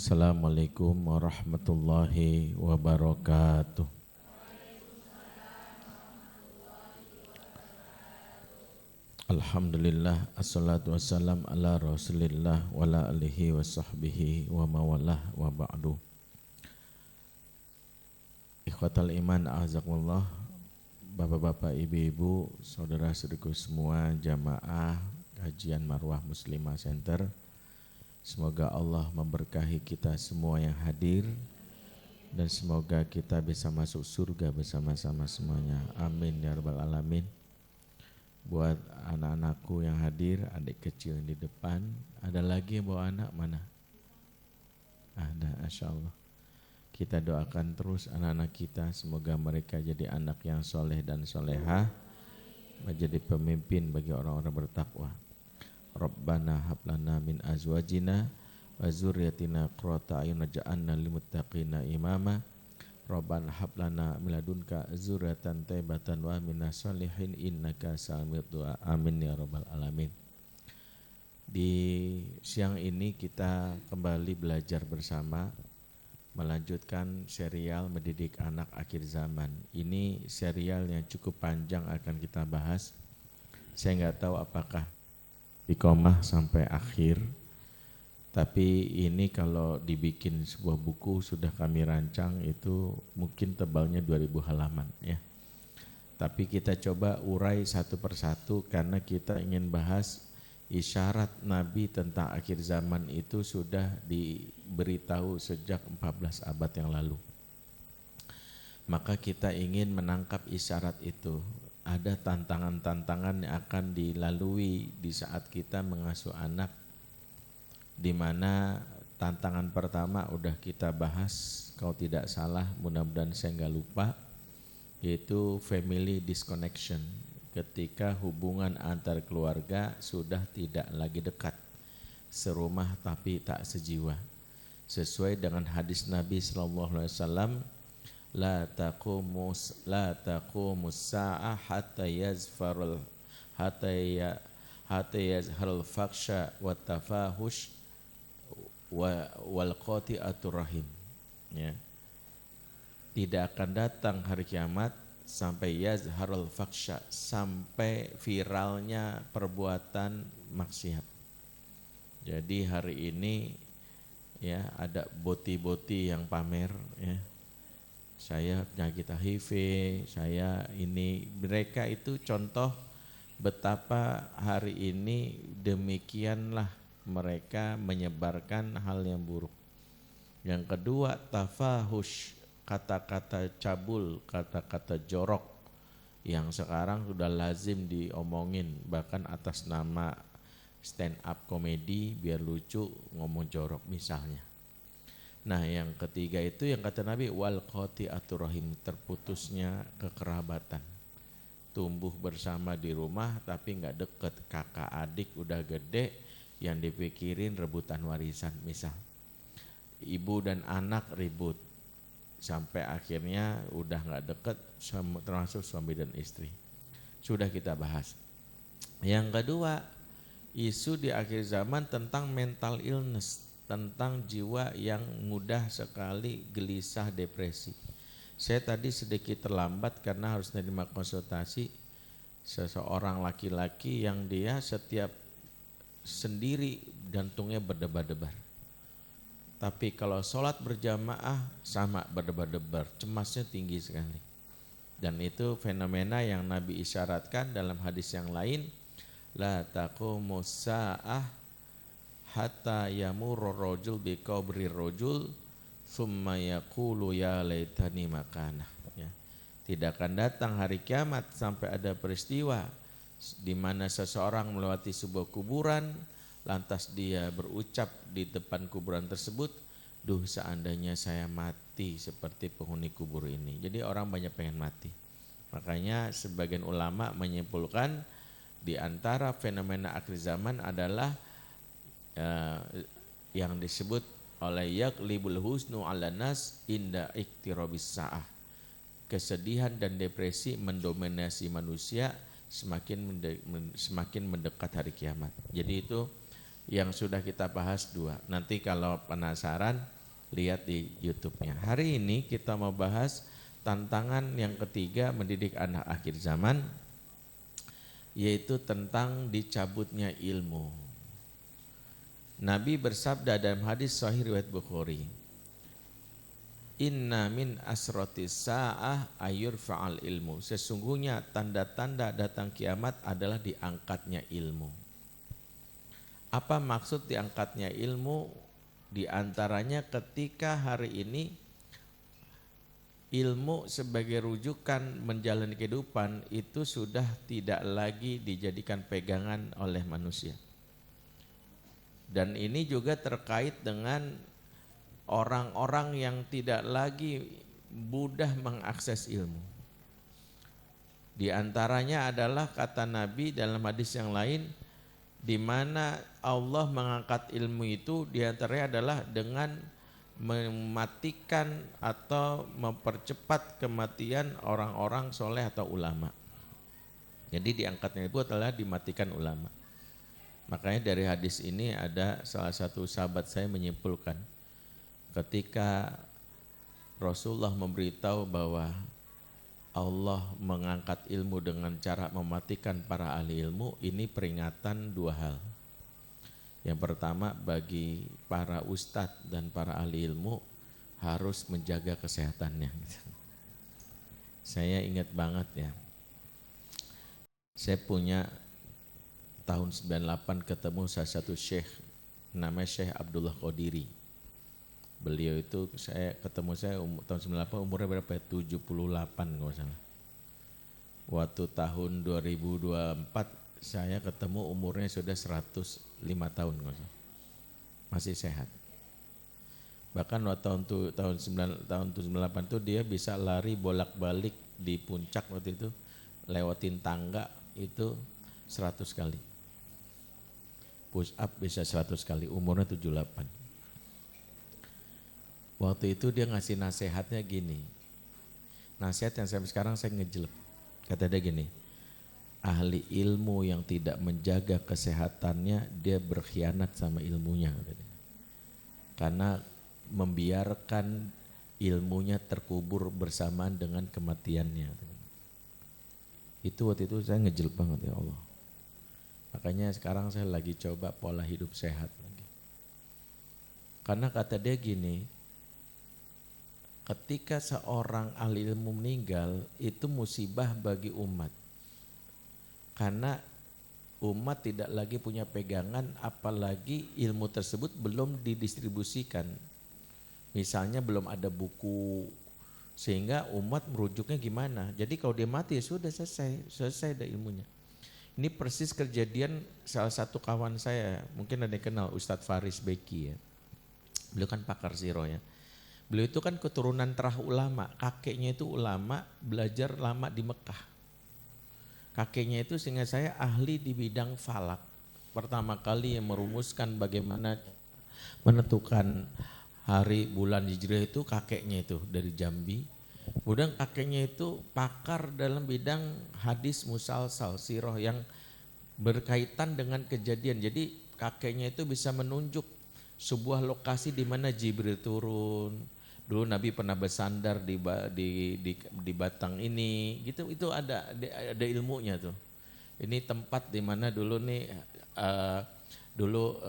Assalamualaikum warahmatullahi wabarakatuh. Alhamdulillah, assalatu wassalam ala rasulillah wa ala alihi wa sahbihi wa mawalah wa ba'du. Ikhwatal iman a'azakumullah, bapak-bapak, ibu-ibu, saudara-saudaraku semua, jamaah kajian Marwah Muslimah Center. Semoga Allah memberkahi kita semua yang hadir dan semoga kita bisa masuk surga bersama-sama semuanya. Amin ya rabbal alamin. Buat anak-anakku yang hadir, adik kecil yang di depan, ada lagi yang bawa anak mana? Ada, Masya Allah. Kita doakan terus anak-anak kita, semoga mereka jadi anak yang soleh dan solehah, menjadi pemimpin bagi orang-orang bertakwa. Rabbana hablana min azwajina wa zurriyatina qurrata a'yun waj'alna lil muttaqina imama. Rabbana hablana min ladunka zurriyatan thayyibatan wa minas shalihin innaka sami'ud du'a. Amin ya rabbal alamin. Di siang ini kita kembali belajar bersama, melanjutkan serial mendidik anak akhir zaman. Ini serial yang cukup panjang akan kita bahas. Saya nggak tahu apakah iqomah sampai akhir, tapi ini kalau dibikin sebuah buku sudah kami rancang itu mungkin tebalnya 2000 halaman ya. Tapi kita coba urai satu persatu karena kita ingin bahas isyarat Nabi tentang akhir zaman itu sudah diberitahu sejak 14 abad yang lalu. Maka kita ingin menangkap isyarat itu. Ada tantangan-tantangan yang akan dilalui di saat kita mengasuh anak, di mana tantangan pertama udah kita bahas, kalau tidak salah, mudah-mudahan saya nggak lupa, yaitu family disconnection, ketika hubungan antar keluarga sudah tidak lagi dekat, serumah tapi tak sejiwa. Sesuai dengan hadis Nabi SAW, la taqumus sa'ah hatta yazharul faksha wa tafahush wal qati'atur rahim ya. Tidak akan datang hari kiamat sampai yazharul faksha, sampai viralnya perbuatan maksiat. Jadi hari ini ya ada boti-boti yang pamer ya, saya penyakit HIV, saya ini, mereka itu contoh betapa hari ini demikianlah mereka menyebarkan hal yang buruk. Yang kedua, tafahush, kata-kata cabul, kata-kata jorok yang sekarang sudah lazim diomongin, bahkan atas nama stand up komedi biar lucu ngomong jorok misalnya. Nah yang ketiga itu yang kata Nabi, wal qati'atur rahim, terputusnya kekerabatan. Tumbuh bersama di rumah tapi gak deket, kakak adik udah gede, yang dipikirin rebutan warisan misal. Ibu dan anak ribut, sampai akhirnya udah gak deket, termasuk suami dan istri. Sudah kita bahas. Yang kedua, isu di akhir zaman tentang mental illness, tentang jiwa yang mudah sekali gelisah, depresi. Saya tadi sedikit terlambat karena harus menerima konsultasi seseorang laki-laki yang dia setiap sendiri jantungnya berdebar-debar. Tapi kalau sholat berjamaah sama berdebar-debar, cemasnya tinggi sekali. Dan itu fenomena yang Nabi isyaratkan dalam hadis yang lain, la taqumus sa'ah hatta yamurur rajul bi qabri rajul thumma yaqulu ya laitani makanah ya. Tidak akan datang hari kiamat sampai ada peristiwa di mana seseorang melewati sebuah kuburan, lantas dia berucap di depan kuburan tersebut, duh seandainya saya mati seperti penghuni kubur ini. Jadi orang banyak pengen mati. Makanya sebagian ulama menyimpulkan di antara fenomena akhir zaman adalah yang disebut oleh yaqlibul husnu ala nas inda iktirabis sa'ah. Kesedihan dan depresi mendominasi manusia semakin mendekat hari kiamat. Jadi itu Yang sudah kita bahas 2. Nanti kalau penasaran lihat di YouTube-nya. Hari ini kita mau bahas tantangan yang ketiga mendidik anak akhir zaman, yaitu tentang dicabutnya ilmu. Nabi bersabda dalam hadis sahih riwayat Bukhari, Inna min asrotis sa'ah ayurfa'al ilmu. Sesungguhnya tanda-tanda datang kiamat adalah diangkatnya ilmu. Apa maksud diangkatnya ilmu? Di antaranya ketika hari ini ilmu sebagai rujukan menjalani kehidupan itu sudah tidak lagi dijadikan pegangan oleh manusia. Dan ini juga terkait dengan orang-orang yang tidak lagi mudah mengakses ilmu. Di antaranya adalah kata Nabi dalam hadis yang lain, di mana Allah mengangkat ilmu itu di antaranya adalah dengan mematikan atau mempercepat kematian orang-orang soleh atau ulama. Jadi diangkatnya itu adalah dimatikan ulama. Makanya dari hadis ini ada salah satu sahabat saya menyimpulkan, ketika Rasulullah memberitahu bahwa Allah mengangkat ilmu dengan cara mematikan para ahli ilmu, ini peringatan 2 hal. Yang pertama, bagi para ustadz dan para ahli ilmu harus menjaga kesehatannya. Saya ingat banget ya, saya punya tahun 98 ketemu salah satu syekh, namanya Syekh Abdullah Qodiri. Beliau itu ketemu saya tahun 98, umurnya berapa ya? 78 kalau salah. Waktu tahun 2024 saya ketemu umurnya sudah 105 tahun kalau salah. Masih sehat. Bahkan waktu tahun 98 itu dia bisa lari bolak-balik di puncak waktu itu, lewatin tangga itu 100 kali. Push up bisa 100 kali, umurnya 78. Waktu itu dia ngasih nasihatnya gini, nasihat yang sampai sekarang saya ngejelek. Kata dia gini, ahli ilmu yang tidak menjaga kesehatannya, dia berkhianat sama ilmunya. Karena membiarkan ilmunya terkubur bersamaan dengan kematiannya. Itu waktu itu saya ngejelek banget, ya Allah. Makanya sekarang saya lagi coba pola hidup sehat lagi. Karena kata dia gini, ketika seorang ahli ilmu meninggal itu musibah bagi umat. Karena umat tidak lagi punya pegangan, apalagi ilmu tersebut belum didistribusikan. Misalnya belum ada buku, sehingga umat merujuknya gimana. Jadi kalau dia mati ya sudah selesai ada ilmunya. Ini persis kejadian salah satu kawan saya, mungkin ada yang kenal Ustadz Faris Beki ya. Beliau kan pakar siro ya. Beliau itu kan keturunan terah ulama, kakeknya itu ulama, belajar lama di Mekah. Kakeknya itu sehingga saya ahli di bidang falak. Pertama kali yang merumuskan bagaimana menentukan hari bulan Hijriah itu kakeknya itu dari Jambi. Kemudian kakeknya itu pakar dalam bidang hadis musalsal, sirah yang berkaitan dengan kejadian. Jadi kakeknya itu bisa menunjuk sebuah lokasi di mana Jibril turun. Dulu Nabi pernah bersandar di batang ini, gitu. Itu ada ilmunya tuh. Ini tempat di mana dulu nih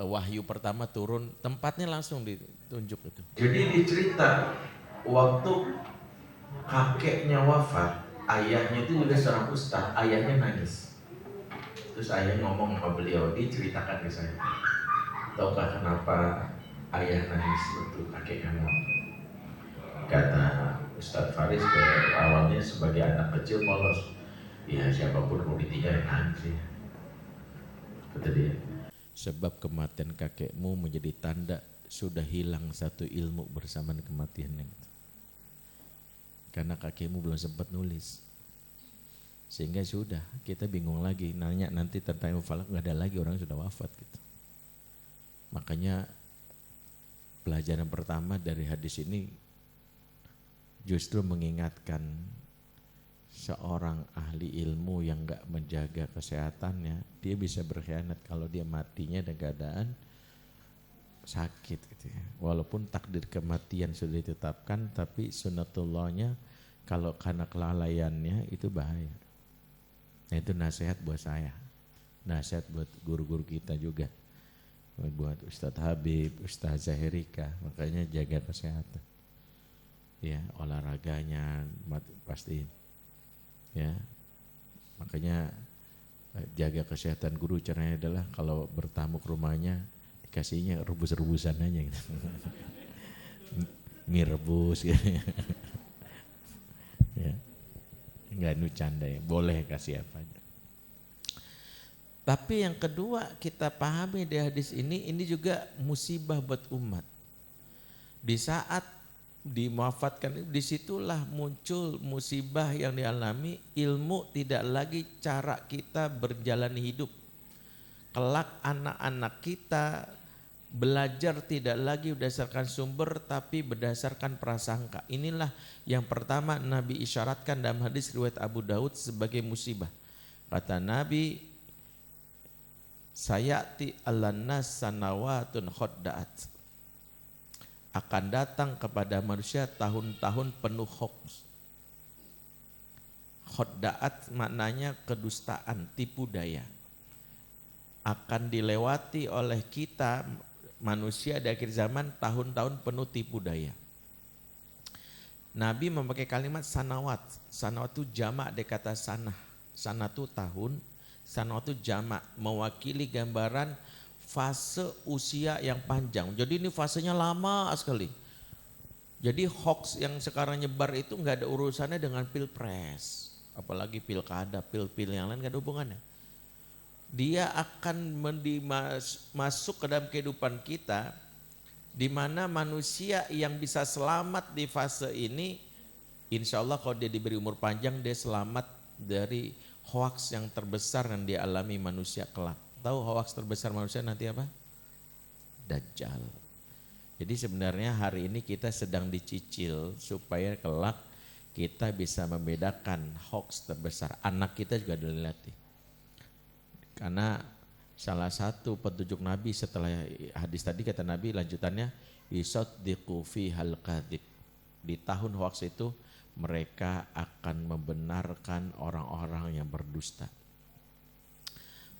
wahyu pertama turun, tempatnya langsung ditunjuk itu. Jadi dicerita waktu kakeknya wafat, ayahnya itu juga seorang ustaz, ayahnya nangis. Terus ayah ngomong sama beliau, diceritakan ke saya. Tahukah kenapa ayah nangis waktu kakeknya wafat? Kata Ustadz Faris awalnya sebagai anak kecil polos. Ya siapapun mau ditinggal nangis ya. Kata dia, sebab kematian kakekmu menjadi tanda sudah hilang satu ilmu bersamaan kematiannya. Karena kakekmu belum sempat nulis. Sehingga sudah kita bingung lagi, nanya nanti tentang ilmu falak gak ada lagi, orang sudah wafat gitu. Makanya pelajaran pertama dari hadis ini justru mengingatkan seorang ahli ilmu yang gak menjaga kesehatannya, dia bisa berkhianat kalau dia matinya dalam keadaan sakit gitu ya. Walaupun takdir kematian sudah ditetapkan, tapi sunnatullahnya kalau karena kelalaiannya itu bahaya. Nah itu nasihat buat saya, nasihat buat guru-guru kita juga, buat Ustadz Habib, Ustadz Zahirika, makanya jaga kesehatan. Ya olahraganya pastiin. Ya makanya jaga kesehatan guru caranya adalah kalau bertamu ke rumahnya dikasihnya rebus-rebusan aja gitu. Mie rebus gitu. Ya. Enggak nucanda ya, boleh kasih apa aja. Tapi yang kedua kita pahami di hadis ini juga musibah buat umat. Di saat dimuafatkan, disitulah muncul musibah yang dialami, ilmu tidak lagi cara kita berjalan hidup. Kelak anak-anak kita belajar tidak lagi berdasarkan sumber tapi berdasarkan prasangka. Inilah yang pertama Nabi isyaratkan dalam hadis riwayat Abu Daud sebagai musibah. Kata Nabi, sayati alannas sanawatun khodda'at. Akan datang kepada manusia tahun-tahun penuh hoax. Khodda'at maknanya kedustaan, tipu daya. Akan dilewati oleh kita manusia di akhir zaman tahun-tahun penuh tipu daya. Nabi memakai kalimat sanawat. Sanawat itu jamak dari kata sanah. Sanah itu tahun, sanawat itu jamak, mewakili gambaran fase usia yang panjang. Jadi ini fasenya lama sekali. Jadi hoax yang sekarang nyebar itu nggak ada urusannya dengan pilpres, apalagi pilkada, pil-pil yang lain nggak ada hubungannya. Dia akan masuk ke dalam kehidupan kita, di mana manusia yang bisa selamat di fase ini, insya Allah kalau dia diberi umur panjang, dia selamat dari hoaks yang terbesar yang dialami manusia kelak. Tahu hoaks terbesar manusia nanti apa? Dajjal. Jadi sebenarnya hari ini kita sedang dicicil supaya kelak kita bisa membedakan hoaks terbesar. Anak kita juga dilatih. Karena salah satu petunjuk Nabi setelah hadis tadi kata Nabi lanjutannya yusaddiqu fihal kadhib. Di tahun hoaks itu mereka akan membenarkan orang-orang yang berdusta.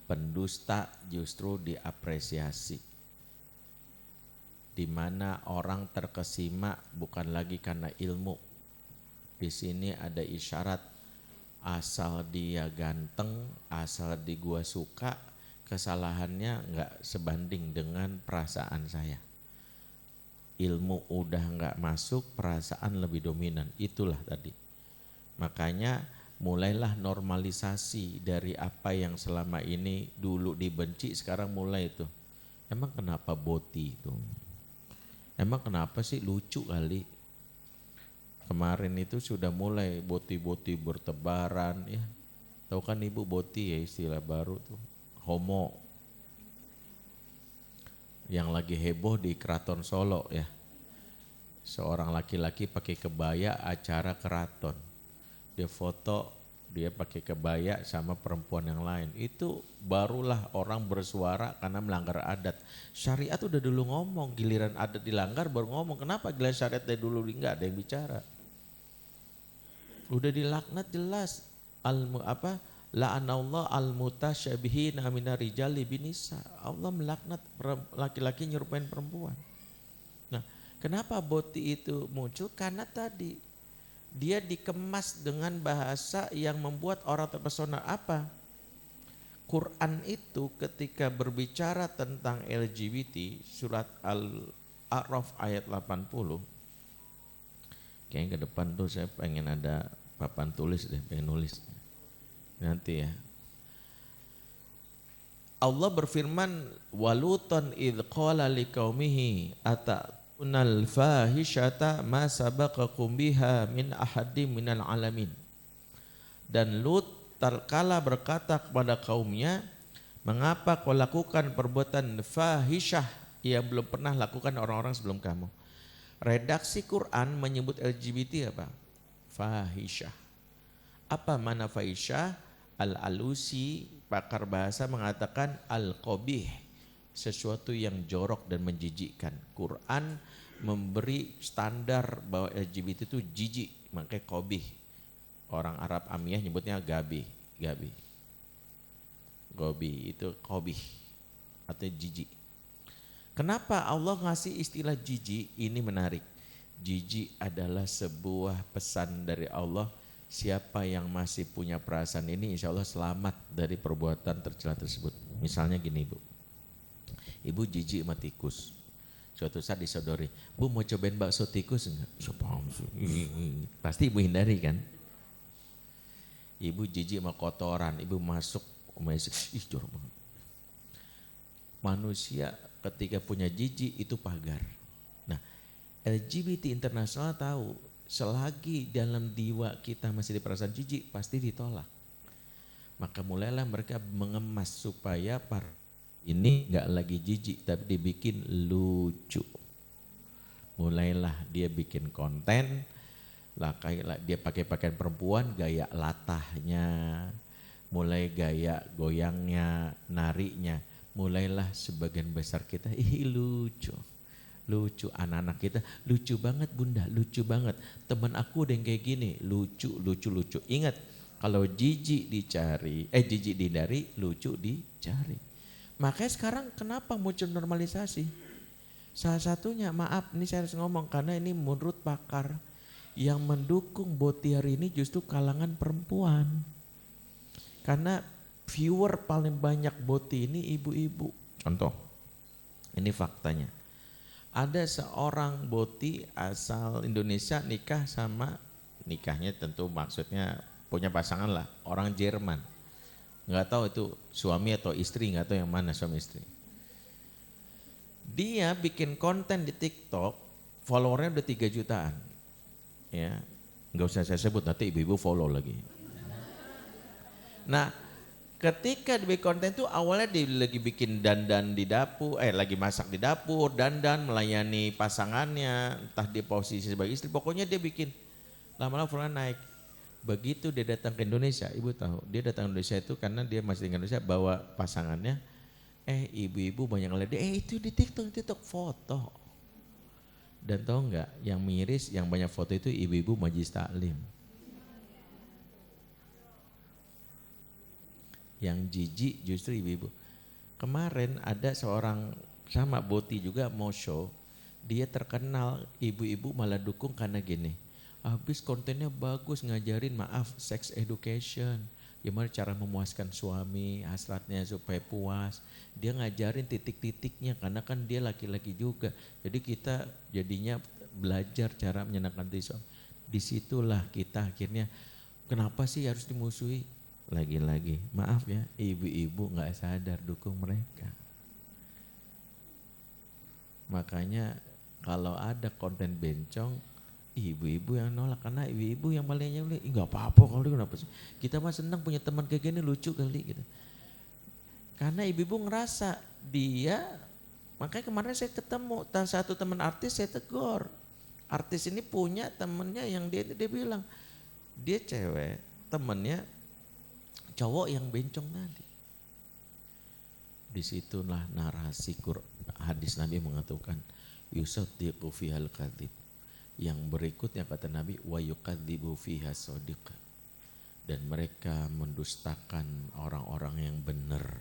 Pendusta justru diapresiasi. Di mana orang terkesima bukan lagi karena ilmu. Di sini ada isyarat asal dia ganteng, asal di gua suka, kesalahannya enggak sebanding dengan perasaan saya. Ilmu udah enggak masuk, perasaan lebih dominan. Itulah tadi. Makanya mulailah normalisasi dari apa yang selama ini dulu dibenci, sekarang mulai itu. Emang kenapa boti itu? Emang kenapa sih lucu kali? Kemarin itu sudah mulai boti-boti bertebaran ya. Tahu kan ibu boti ya istilah baru tuh. Homo. Yang lagi heboh di Keraton Solo ya. Seorang laki-laki pakai kebaya acara keraton. Dia foto dia pakai kebaya sama perempuan yang lain. Itu barulah orang bersuara karena melanggar adat. Syariat udah dulu ngomong, giliran adat dilanggar baru ngomong. Kenapa giliran syariat dari dulu enggak ada yang bicara? Udah dilaknat jelas. La'anallah al-mutasyabihina minar rijali binisa. Allah melaknat laki-laki nyerupain perempuan. Nah, kenapa boti itu muncul? Karena tadi dia dikemas dengan bahasa yang membuat orang terpesona. Apa? Quran itu ketika berbicara tentang LGBT, surat Al-A'raf ayat 80. Kayaknya ke depan tuh saya pengen ada papan tulis deh, pengen nulis. Nanti ya. Allah berfirman, walutan idh qala liqaumihi ata'unal fahishata ma sabaqakum biha min ahadim minal alamin. Dan Lut tatkala berkata kepada kaumnya, mengapa kau lakukan perbuatan fahishah yang belum pernah lakukan orang-orang sebelum kamu? Redaksi Quran menyebut LGBT apa? Fahishah. Apa mana fahishah? Al-Alusi, pakar bahasa mengatakan al-qabih, sesuatu yang jorok dan menjijikkan. Quran memberi standar bahwa LGBT itu jijik, makanya qabih. Orang Arab Amiyah nyebutnya gabi. Gobi itu qabih atau jijik. Kenapa Allah ngasih istilah jijik? Ini menarik. Jijik adalah sebuah pesan dari Allah. Siapa yang masih punya perasaan ini insya Allah selamat dari perbuatan tercela tersebut. Misalnya gini Bu, ibu jijik sama tikus. Suatu saat disodori, Bu mau cobain bakso tikus enggak? Pasti ibu hindari kan? Ibu jijik sama kotoran, ibu masuk, ih jorok banget. Manusia ketika punya jijik itu pagar. Nah, LGBT internasional tahu selagi dalam jiwa kita masih di perasaan jijik pasti ditolak. Maka mulailah mereka mengemas supaya ini enggak lagi jijik tapi dibikin lucu. Mulailah dia bikin konten, dia pakai pakaian perempuan gaya latahnya, mulai gaya goyangnya, nariknya. Mulailah sebagian besar kita lucu anak-anak kita, lucu banget bunda, lucu banget teman aku ada yang kayak gini, lucu. Ingat kalau jijik dihindari, lucu dicari. Makanya sekarang kenapa muncul normalisasi? Salah satunya, maaf ini saya harus ngomong karena ini menurut pakar, yang mendukung Boti hari ini justru kalangan perempuan. Karena viewer paling banyak Boti ini ibu-ibu. Contoh, ini faktanya. Ada seorang Boti asal Indonesia nikahnya tentu maksudnya punya pasangan lah, orang Jerman. Nggak tahu itu suami atau istri, nggak tahu yang mana suami istri. Dia bikin konten di TikTok, followernya udah 3 jutaan. Ya, nggak usah saya sebut nanti ibu-ibu follow lagi. Nah, ketika di konten itu awalnya dia lagi bikin dandan di dapur, lagi masak di dapur, dandan melayani pasangannya, entah di posisi sebagai istri, pokoknya dia bikin. Lama-lama followernya naik. Begitu dia datang ke Indonesia, ibu tahu, dia datang ke Indonesia itu karena dia masih di Indonesia bawa pasangannya, ibu-ibu banyak ngeliat dia, itu di TikTok foto. Dan tahu nggak, yang miris, yang banyak foto itu ibu-ibu majlis taklim. Yang jijik justru ibu-ibu. Kemarin ada seorang sama Boti juga mau show, dia terkenal, ibu-ibu malah dukung karena gini, habis kontennya bagus ngajarin sex education, gimana cara memuaskan suami, hasratnya supaya puas. Dia ngajarin titik-titiknya karena kan dia laki-laki juga. Jadi kita jadinya belajar cara menyenangkan diri suami. Disitulah kita akhirnya, kenapa sih harus dimusuhi? Lagi-lagi, maaf ya, ibu-ibu gak sadar dukung mereka. Makanya kalau ada konten bencong, ibu-ibu yang nolak, karena ibu-ibu yang malingnya nggak apa-apa kalau kenapa sih? Kita mah senang punya teman kayak gini, lucu kali gitu. Karena ibu-ibu ngerasa dia, makanya kemarin saya ketemu satu teman artis, saya tegur. Artis ini punya temennya yang dia bilang, dia cewek, temennya cowok yang bencong tadi. Disitulah narasi hadis Nabi mengatakan, yusaddiqu fihal kadhib. Yang berikutnya kata Nabi, wa yukadzibu fiha shadiq. Dan mereka mendustakan orang-orang yang benar.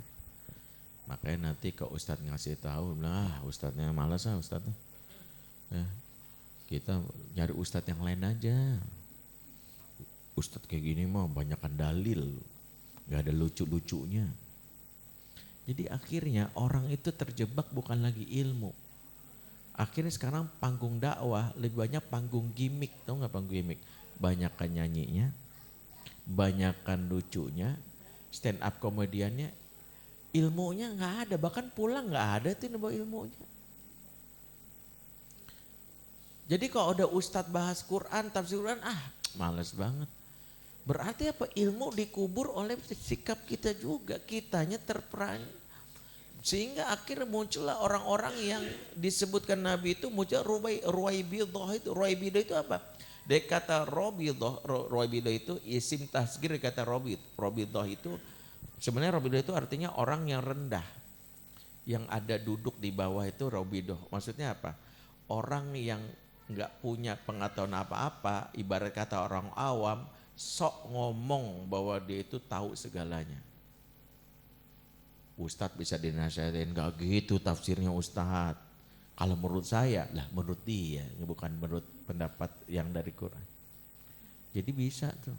Makanya nanti ke ustadz ngasih tahu, ustadznya malas ustadznya. Ya, kita nyari ustadz yang lain aja. Ustadz kayak gini mah banyakkan dalil, gak ada lucu-lucunya. Jadi akhirnya orang itu terjebak bukan lagi ilmu. Akhirnya sekarang panggung dakwah lebih banyak panggung gimmick, tau gak panggung gimmick? Banyakkan nyanyinya, banyakkan lucunya, stand up komediannya, ilmunya gak ada, bahkan pulang gak ada tuh ilmunya. Jadi kalau ada ustadz bahas Quran, tafsir Quran, males banget. Berarti apa? Ilmu dikubur oleh sikap kita juga, kitanya terperanjat. Sehingga akhirnya muncullah orang-orang yang disebutkan Nabi itu muncul ruwaibidah itu. Ruwaibidah itu apa? Dari kata ruwaibidah itu isim tasgir kata ruwaibidah itu. Sebenarnya ruwaibidah itu artinya orang yang rendah. Yang ada duduk di bawah itu Robidoh. Maksudnya apa? Orang yang nggak punya pengetahuan apa-apa, ibarat kata orang awam, sok ngomong bahwa dia itu tahu segalanya. Ustadz bisa dinasihatin, nggak gitu tafsirnya Ustadz. Kalau menurut saya, lah menurut dia, bukan menurut pendapat yang dari Quran. Jadi bisa tuh.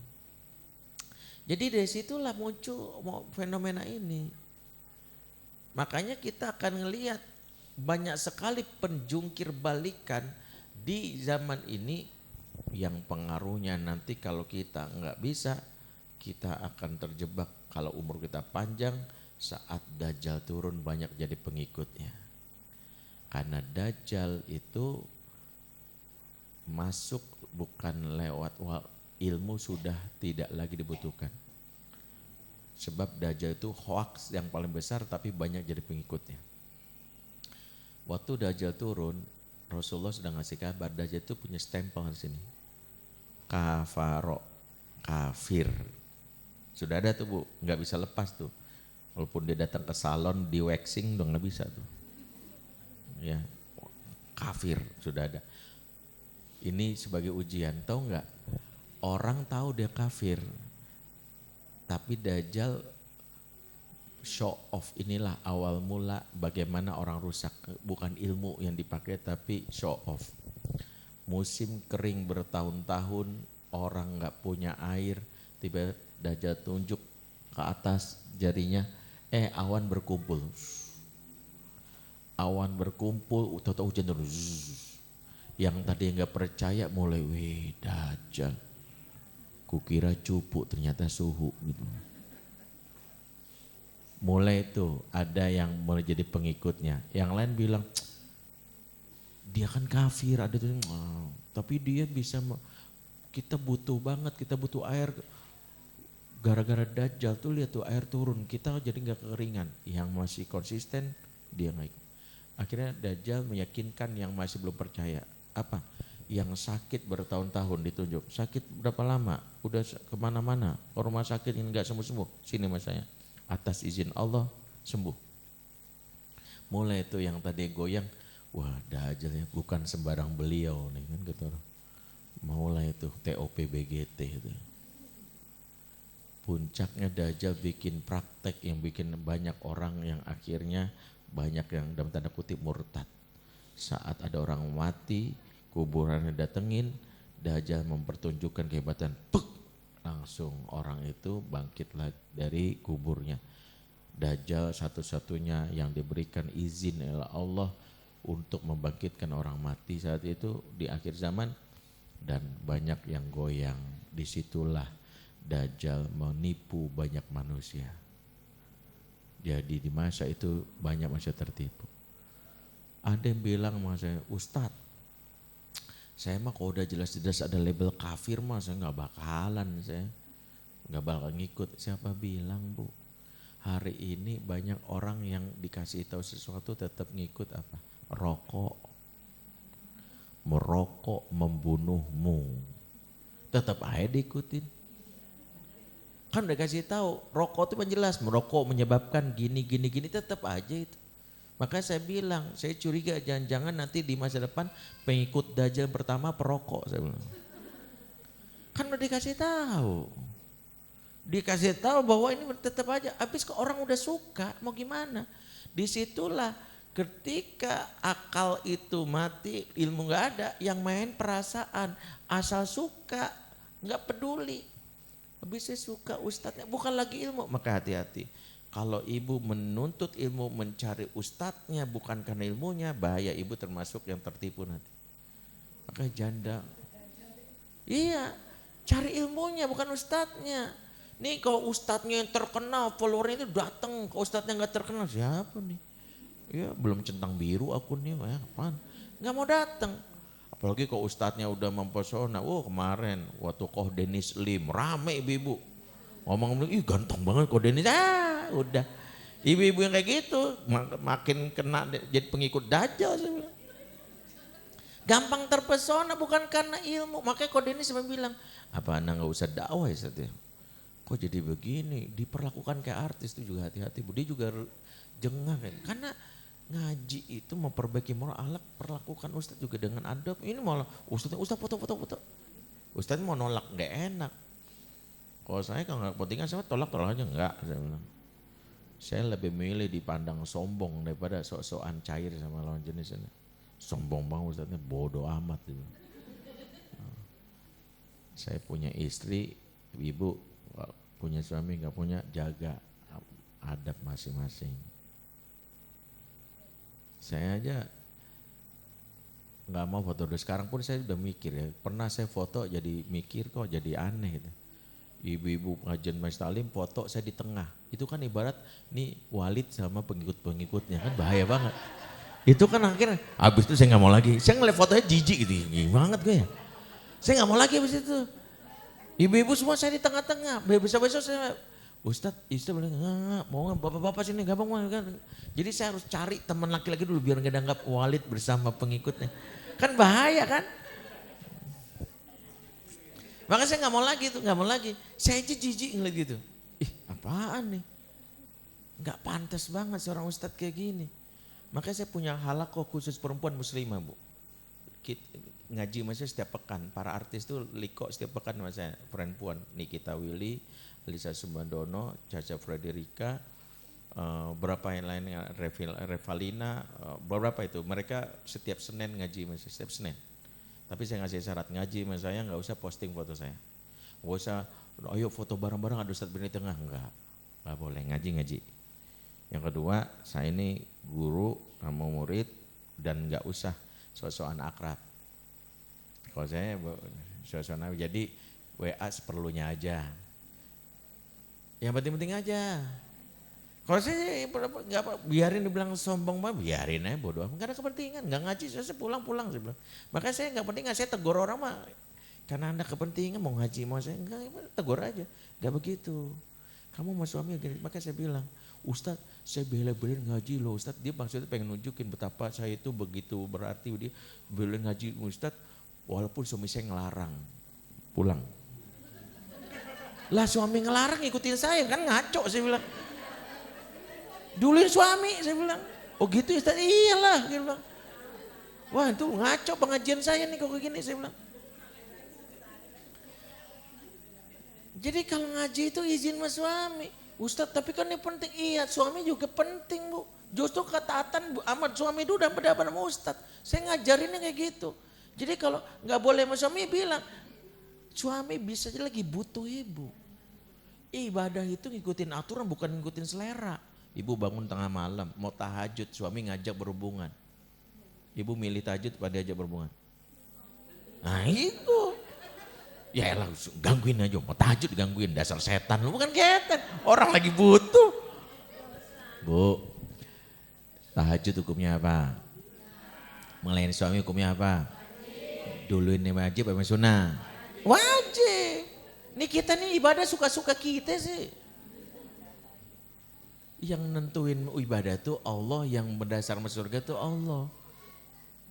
Jadi dari situlah muncul fenomena ini. Makanya kita akan ngelihat banyak sekali penjungkir balikan di zaman ini yang pengaruhnya nanti kalau kita nggak bisa, kita akan terjebak kalau umur kita panjang saat Dajjal turun banyak jadi pengikutnya. Karena Dajjal itu masuk bukan lewat ilmu sudah tidak lagi dibutuhkan. Sebab Dajjal itu hoax yang paling besar tapi banyak jadi pengikutnya. Waktu Dajjal turun, Rasulullah sedang ngasih kabar Dajjal itu punya stempel di sini. Kafaro, kafir. Sudah ada tuh Bu, nggak bisa lepas tuh. Walaupun dia datang ke salon di waxing udah nggak bisa tuh. Ya, kafir sudah ada. Ini sebagai ujian, tahu nggak? Orang tahu dia kafir, tapi Dajjal show off. Inilah awal mula bagaimana orang rusak. Bukan ilmu yang dipakai tapi show off. Musim kering bertahun-tahun, orang nggak punya air, tiba Dajjal tunjuk ke atas jarinya, awan berkumpul. Awan berkumpul, tahu-tahu hujan terus. Yang tadi nggak percaya mulai, weh Dajjal. Kukira cupu ternyata suhu gitu. Mulai itu ada yang mulai jadi pengikutnya. Yang lain bilang dia kan kafir, ada tuh, tapi dia bisa, kita butuh banget, kita butuh air. Gara-gara Dajjal tuh lihat tuh air turun, kita jadi nggak kekeringan. Yang masih konsisten dia nggak ikut. Akhirnya Dajjal meyakinkan yang masih belum percaya. Apa? Yang sakit bertahun-tahun ditunjuk. Sakit berapa lama? Udah kemana-mana, ke rumah sakit ini nggak sembuh-sembuh. Sini mas saya. Atas izin Allah sembuh. Mulai itu yang tadi goyang, wah Dajjal ya, bukan sembarang beliau nih kan gitu. Mulai itu TOPBGT itu. Puncaknya Dajjal bikin praktek yang bikin banyak orang yang akhirnya banyak yang dalam tanda kutip murtad. Saat ada orang mati, kuburannya datengin, Dajjal mempertunjukkan kehebatan, langsung orang itu bangkitlah dari kuburnya. Dajjal satu-satunya yang diberikan izin oleh Allah untuk membangkitkan orang mati saat itu di akhir zaman, dan banyak yang goyang. Disitulah Dajjal menipu banyak manusia. Jadi di masa itu banyak manusia tertipu. Ada yang bilang sama saya, Ustadz, saya mah kalau udah jelas-jelas ada label kafir mah saya nggak bakalan, saya nggak bakal ngikut. Siapa bilang Bu? Hari ini banyak orang yang dikasih tahu sesuatu tetap ngikut apa? Rokok, merokok membunuhmu, tetap aja diikutin. Kan udah kasih tahu, rokok itu penjelas, merokok menyebabkan gini, tetap aja itu. Makanya saya bilang, saya curiga jangan-jangan nanti di masa depan pengikut Dajjal pertama perokok, saya bilang. Kan udah dikasih tahu. Dikasih tahu bahwa ini tetap aja, habis ke orang udah suka, mau gimana? Disitulah ketika akal itu mati, ilmu nggak ada, yang main perasaan, asal suka, nggak peduli. Habis saya suka ustadznya, bukan lagi ilmu, maka hati-hati. Kalau ibu menuntut ilmu mencari ustadznya bukan karena ilmunya, bahaya ibu termasuk yang tertipu nanti. Maka janda, iya cari ilmunya bukan ustadznya. Nih kalau ustadznya yang terkenal, followernya itu datang, kalau ustadznya nggak terkenal siapa nih? Ya belum centang biru akunnya, ya apaan? Nggak mau datang. Apalagi kalau ustadznya udah mempesona, kemarin waktu Koh Denis Lim, rame ibu-ibu. Ngomong-ngomong, ih ganteng banget Koh Denis, udah. Ibu-ibu yang kayak gitu makin kena jadi pengikut Dajjal. Gampang terpesona bukan karena ilmu. Makanya Koh Denis sampai bilang, apa anda gak usah dakwah ya Ustaz ya? kok jadi begini, diperlakukan kayak artis itu juga hati-hati Bu. Dia juga jengah kan, karena ngaji itu memperbaiki moral akhlak, perlakukan Ustadz juga dengan adab. Ini malah Ustadz foto. Ustadz mau nolak nggak enak. Kalau saya kalau nggak pentingan saya tolak aja enggak, saya bilang. Saya lebih milih dipandang sombong daripada sok-sokan cair sama lawan jenis ini. Sombong banget Ustadznya, bodoh amat gitu. Saya punya istri, ibu punya suami nggak punya, jaga adab masing-masing. Saya aja nggak mau foto. Sekarang pun saya udah mikir ya. Pernah saya foto jadi mikir kok jadi aneh gitu. Ibu-ibu pengajian Majelis Taklim foto saya di tengah. Itu kan ibarat nih Walid sama pengikut-pengikutnya kan bahaya banget. Itu kan akhirnya habis itu saya nggak mau lagi. Saya ngeliat fotonya jijik gitu. Gini banget gue ya. Saya nggak mau lagi habis itu. Ibu-ibu semua saya di tengah-tengah. Besok-besok saya Ustadz, istri bilang, enggak, mau nggak bapak-bapak sini, gampang kan. Jadi saya harus cari teman laki-laki dulu biar nggak dianggap Walid bersama pengikutnya. Kan bahaya kan. Makanya saya nggak mau lagi tuh, nggak mau lagi. Saya aja jijik ngeliat gitu. Ih apaan nih. Nggak pantas banget seorang Ustadz kayak gini. Makanya saya punya halakoh khusus perempuan muslimah Bu. Ngaji masih setiap pekan, para artis tuh liko setiap pekan sama saya, perempuan. Nikita Willy, Lisa Sumbandono, Caca Frederica, berapa yang lainnya, Revalina, beberapa itu. Mereka setiap Senin ngaji masih, setiap Senin. Tapi saya ngasih syarat ngaji sama saya nggak usah posting foto saya. Nggak usah, ayo foto bareng-bareng ada Ustadz berdiri tengah, nggak boleh ngaji. Yang kedua, saya ini guru sama murid dan nggak usah sok-sokan akrab. Kalau saya sok-sokan jadi WA seperlunya aja. Yang penting-penting aja. Kalau saya nggak biarin dibilang sombong mah biarin aja bodoh. Nggak ada kepentingan, nggak ngaji saya pulang saya bilang. Makanya saya nggak penting, saya tegur orang mah karena anda kepentingan mau ngaji mau saya nggak, tegur aja. Nggak begitu. Kamu mau suami gini, makanya saya bilang, Ustadz saya bela-belain ngaji loh Ustadz. Dia maksudnya pengen nunjukin betapa saya itu begitu berarti, dia belain ngaji Ustadz walaupun suami saya ngelarang pulang. Lah suami ngelarang ngikutin saya kan ngaco saya bilang. Duluin suami saya bilang. Oh gitu Ustaz, iyalah saya bilang. Wah itu ngaco pengajian saya nih kok kayak gini saya bilang. Jadi kalau ngaji itu izin sama suami. Ustaz tapi kan ini penting, iya suami juga penting Bu. Justru ketaatan amat suami itu udah berdebat sama Ustaz. Saya ngajarinnya kayak gitu. Jadi kalau gak boleh sama suami bilang, suami bisa aja lagi butuh ibu. Ibadah itu ngikutin aturan bukan ngikutin selera. Ibu bangun tengah malam, mau tahajud, suami ngajak berhubungan. Ibu milih tahajud pada diajak berhubungan. Nah itu. Ya elah gangguin aja, mau tahajud gangguin, dasar setan. Lu bukan setan, orang lagi butuh. Bu, tahajud hukumnya apa? Melayani suami hukumnya apa? Dulu ini wajib apa sunnah? Wajib. Nih kita nih ibadah suka-suka kita sih. Yang nentuin ibadah tuh Allah, yang berdasar masuk surga tuh Allah.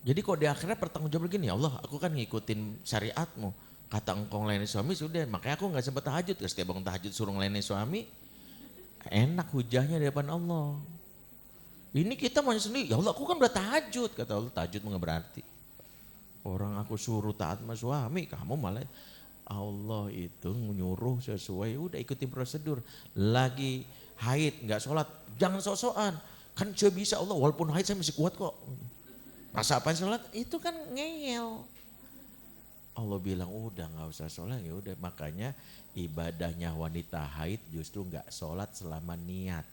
Jadi kok di akhirat bertanggung jawab begini, ya Allah aku kan ngikutin syariatmu. Kata engkau ngelayani suami sudah, makanya aku gak sempat tahajud. Setiap bangun tahajud suruh ngelayani suami, enak hujahnya di depan Allah. Ini kita mau sendiri, ya Allah aku kan udah tahajud. Kata Allah tahajud nggak berarti. Orang aku suruh taat sama suami, kamu malah Allah itu menyuruh sesuai, udah ikutin prosedur. Lagi haid nggak sholat, jangan sok-sokan. Kan saya bisa Allah, walaupun haid saya masih kuat kok. Masa apa sholat? Itu kan ngeyel. Allah bilang udah nggak usah sholat, ya udah. Makanya ibadahnya wanita haid justru nggak sholat selama niat.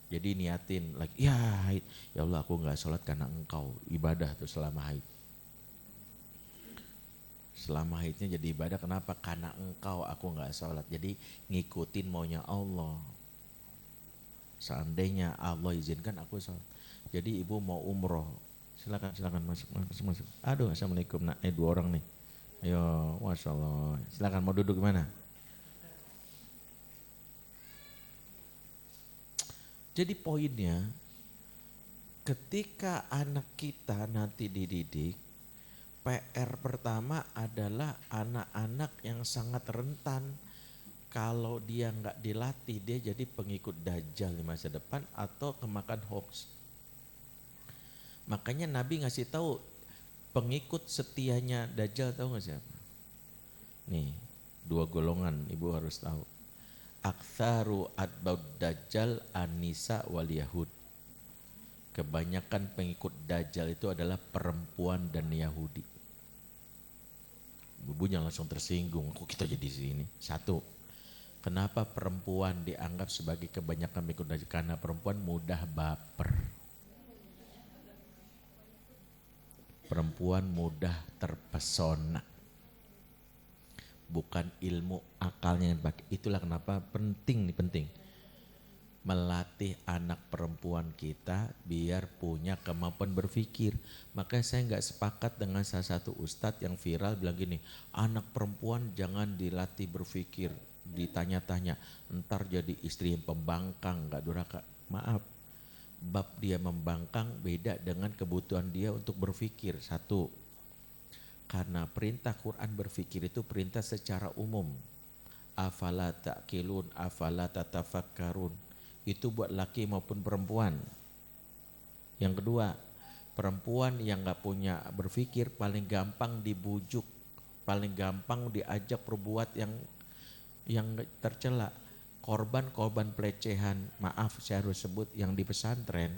Jadi niatin lagi, ya haid, ya Allah aku nggak sholat karena engkau, ibadah tuh selama haid. Selama haidnya jadi ibadah, kenapa? Karena engkau aku nggak sholat. Jadi ngikutin maunya Allah. Seandainya Allah izinkan aku sholat. Jadi ibu mau umroh, silakan masuk. Aduh assalamualaikum, nak, dua orang nih. Ayo, masya Allah. Silakan mau duduk gimana? Jadi poinnya, ketika anak kita nanti dididik, PR pertama adalah anak-anak yang sangat rentan kalau dia nggak dilatih dia jadi pengikut Dajjal di masa depan atau kemakan hoax. Makanya Nabi ngasih tahu pengikut setianya Dajjal, tahu nggak siapa? Nih, 2 golongan ibu harus tahu. Aktsaru atba'ud Dajjal Anisa wal Yahud. Kebanyakan pengikut Dajjal itu adalah perempuan dan Yahudi. Ibu jangan langsung tersinggung, kok kita jadi di sini? Satu, kenapa perempuan dianggap sebagai kebanyakan pengikut Dajjal? Karena perempuan mudah baper. Perempuan mudah terpesona. Bukan ilmu akalnya yang dipakai. Itulah kenapa penting melatih anak perempuan kita biar punya kemampuan berpikir. Makanya saya nggak sepakat dengan salah satu ustadz yang viral bilang gini, anak perempuan jangan dilatih berpikir, ditanya-tanya, ntar jadi istri yang pembangkang, nggak durhaka. Maaf, bab dia membangkang beda dengan kebutuhan dia untuk berpikir. Satu, karena perintah Quran berpikir itu perintah secara umum. Afala ta'qilun, afala tatafakkarun. Itu buat laki maupun perempuan. Yang kedua, perempuan yang gak punya berpikir paling gampang dibujuk, paling gampang diajak berbuat yang tercela. Korban-korban pelecehan, maaf saya harus sebut, yang di pesantren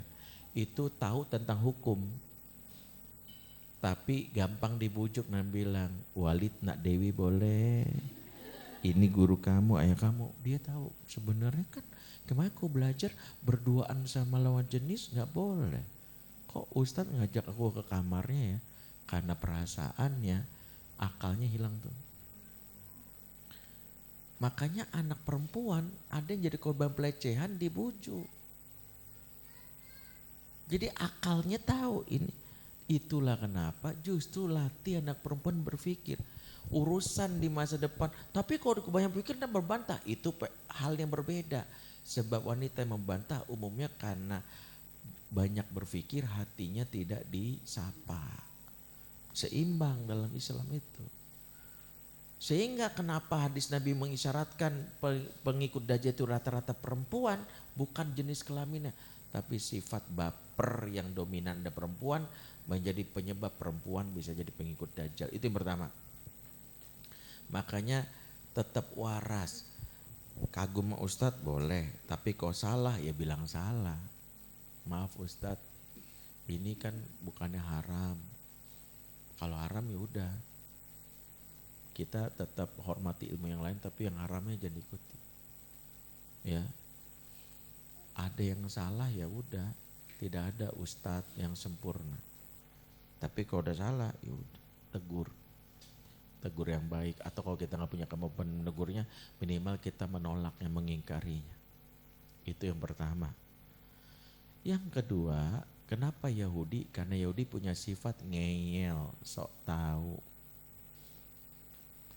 itu tahu tentang hukum. Tapi gampang dibujuk dan bilang, Walid nak Dewi boleh, ini guru kamu, ayah kamu. Dia tahu sebenarnya kan kemarin aku belajar berduaan sama lawan jenis gak boleh. Kok Ustadz ngajak aku ke kamarnya ya? Karena perasaannya, akalnya hilang tuh. Makanya anak perempuan ada yang jadi korban pelecehan dibujuk. Jadi akalnya tahu ini. Itulah kenapa justru latih anak perempuan berpikir. Urusan di masa depan, tapi kalau kebanyakan berpikir dan berbantah, itu hal yang berbeda. Sebab wanita yang membantah umumnya karena banyak berpikir hatinya tidak disapa. Seimbang dalam Islam itu. Sehingga kenapa hadis Nabi mengisyaratkan pengikut Dajjal itu rata-rata perempuan, bukan jenis kelaminnya. Tapi sifat baper yang dominan ada perempuan menjadi penyebab perempuan bisa jadi pengikut Dajjal. Itu yang pertama. Makanya tetap waras. Kagum Ustadz boleh, tapi kalau salah ya bilang salah. Maaf Ustadz, ini kan bukannya haram. Kalau haram ya udah. Kita tetap hormati ilmu yang lain, tapi yang haramnya jangan ikuti. Ya. Ada yang salah ya udah, tidak ada ustadz yang sempurna. Tapi kalau udah salah, ya udah, tegur yang baik. Atau kalau kita nggak punya kemampuan menegurnya, minimal kita menolaknya, mengingkarinya. Itu yang pertama. Yang kedua, kenapa Yahudi? Karena Yahudi punya sifat ngeyel, sok tahu.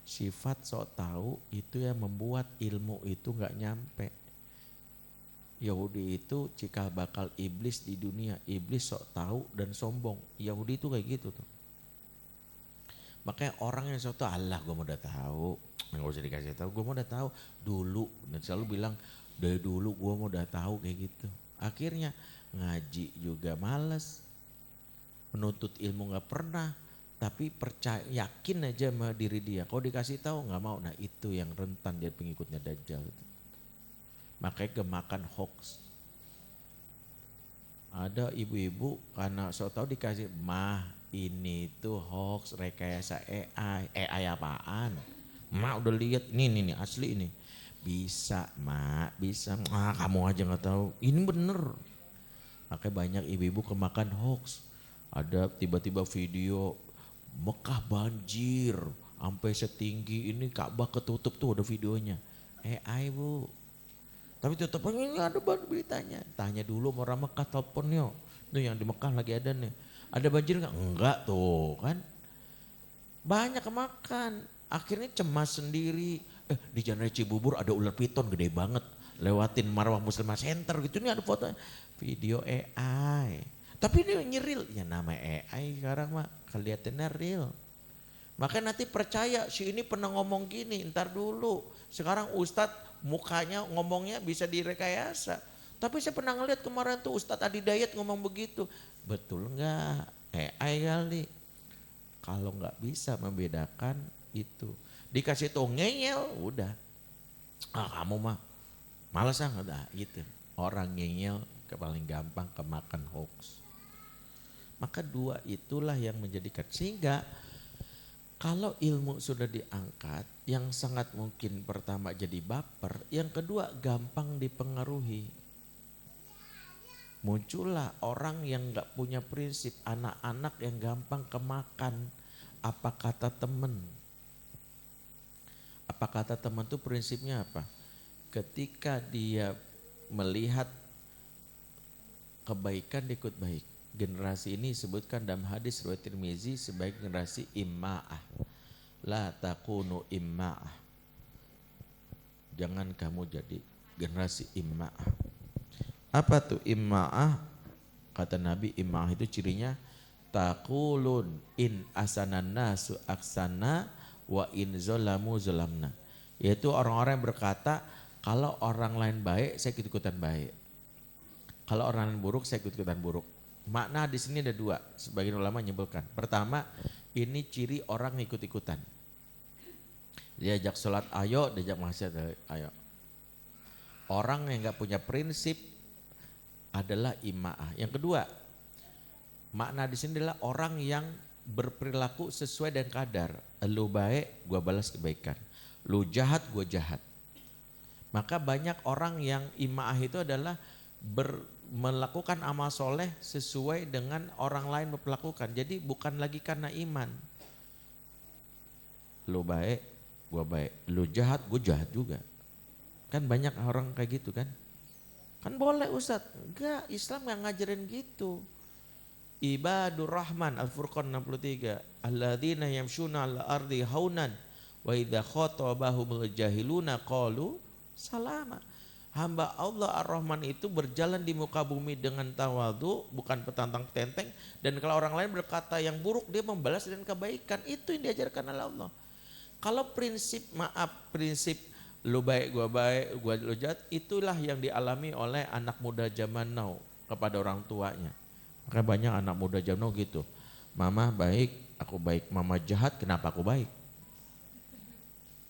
Sifat sok tahu itu yang membuat ilmu itu nggak nyampe. Yahudi itu cikal bakal iblis di dunia. Iblis sok tahu dan sombong. Yahudi itu kayak gitu tuh. Makanya orang yang sok tahu, Allah gue mau udah tahu. Nggak usah dikasih tahu, gue mau udah tahu dulu. Dan selalu bilang dari dulu gue mau udah tahu kayak gitu. Akhirnya ngaji juga males. Menuntut ilmu gak pernah. Tapi percaya, yakin aja sama diri dia. Kalau dikasih tahu nggak mau. Nah itu yang rentan dia pengikutnya Dajjal. Makanya kemakan hoax. Ada ibu-ibu karena so tau dikasih, mah ini tuh hoax, rekayasa AI. AI apaan? Mak udah lihat ini asli ini. Bisa mak, bisa. Kamu aja nggak tahu. Ini bener. Makanya banyak ibu-ibu kemakan hoax. Ada tiba-tiba video Mekah banjir sampai setinggi ini, Ka'bah ketutup tuh ada videonya. AI bu. Tapi tetap aja nggak ada beritanya. Tanya dulu mau orang Mekah, telepon yuk. Tuh yang di Mekah lagi ada nih. Ada banjir nggak? Enggak tuh kan. Banyak kemakan. Akhirnya cemas sendiri. Di Jalan Raya Cibubur ada ular piton gede banget. Lewatin Marwah Muslimah Center gitu. Ini ada foto. Video AI. Tapi ini nyeril. Ya nama AI sekarang mah kelihatannya real. Makanya nanti percaya si ini pernah ngomong gini, ntar dulu. Sekarang Ustadz mukanya ngomongnya bisa direkayasa. Tapi saya pernah ngeliat kemarin tuh Ustadz Adi Dayat ngomong begitu. Betul enggak? AI kali. Kalau nggak bisa membedakan itu. Dikasih tuh ngeyel, udah. Ah kamu mah malas udah gitu. Orang ngeyel paling gampang kemakan hoax. Maka dua itulah yang menjadikan. Sehingga kalau ilmu sudah diangkat, yang sangat mungkin pertama jadi baper, yang kedua gampang dipengaruhi. Muncullah orang yang gak punya prinsip, anak-anak yang gampang kemakan apa kata teman. Apa kata teman itu prinsipnya apa? Ketika dia melihat kebaikan ikut baik. Generasi ini disebutkan dalam hadis riwayat Tirmizi sebagai generasi imma'ah. La takunu imma'ah. Jangan kamu jadi generasi imma'ah. Apa tuh imma'ah? Kata Nabi, imma'ah itu cirinya taqulun in asanan nasu aksana wa in zolamu zolamna. Yaitu orang-orang yang berkata, kalau orang lain baik saya ikut-ikutan baik. Kalau orang lain buruk saya ikut-ikutan buruk. Makna di sini ada dua, sebagian ulama menyebutkan. Pertama, ini ciri orang ikut-ikutan. Diajak sholat ayo, diajak maksiat ayo. Orang yang gak punya prinsip adalah imma'ah. Yang kedua, makna di sini adalah orang yang berperilaku sesuai dengan kadar. Lu baik, gua balas kebaikan. Lu jahat, gua jahat. Maka banyak orang yang imma'ah itu adalah melakukan amal soleh sesuai dengan orang lain memperlakukan. Jadi bukan lagi karena iman. Lu baik, gua baik. Lu jahat, gua jahat juga. Kan banyak orang kayak gitu kan. Kan boleh Ustadz. Enggak, Islam gak ngajarin gitu. Ibadur Rahman Al-Furqan 63. Alladzina yamshuna ala ardi haunan wa idza khatabahumul jahiluna qalu salama. Hamba Allah Ar-Rahman itu berjalan di muka bumi dengan tawadhu, bukan petantang petenteng. Dan kalau orang lain berkata yang buruk, dia membalas dengan kebaikan. Itu yang diajarkan oleh Allah. Kalau prinsip prinsip lu baik, gua lu jahat, itulah yang dialami oleh anak muda zaman now kepada orang tuanya. Maka banyak anak muda zaman now gitu. Mama baik, aku baik. Mama jahat, kenapa aku baik?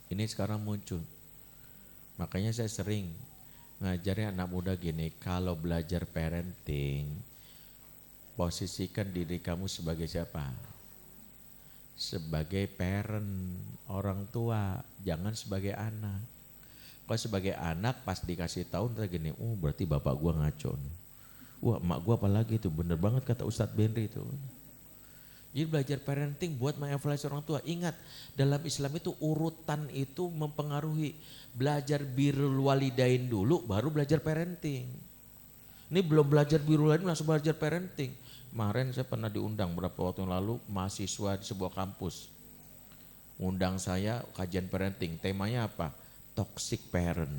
Ini sekarang muncul. Makanya saya sering ngajarin anak muda gini, kalau belajar parenting, posisikan diri kamu sebagai siapa? Sebagai parent, orang tua, jangan sebagai anak. Kalau sebagai anak pas dikasih tahu ntar gini, oh berarti bapak gua ngaco nih. Wah emak gua apalagi itu, bener banget kata Ustadz Benri itu. Jadi belajar parenting buat mengevaluasi orang tua. Ingat, dalam Islam itu urutan itu mempengaruhi. Belajar birrul walidain dulu baru belajar parenting. Ini belum belajar birrul walidain langsung belajar parenting. Kemarin saya pernah diundang beberapa waktu yang lalu mahasiswa di sebuah kampus. Undang saya kajian parenting, temanya apa? Toxic parent.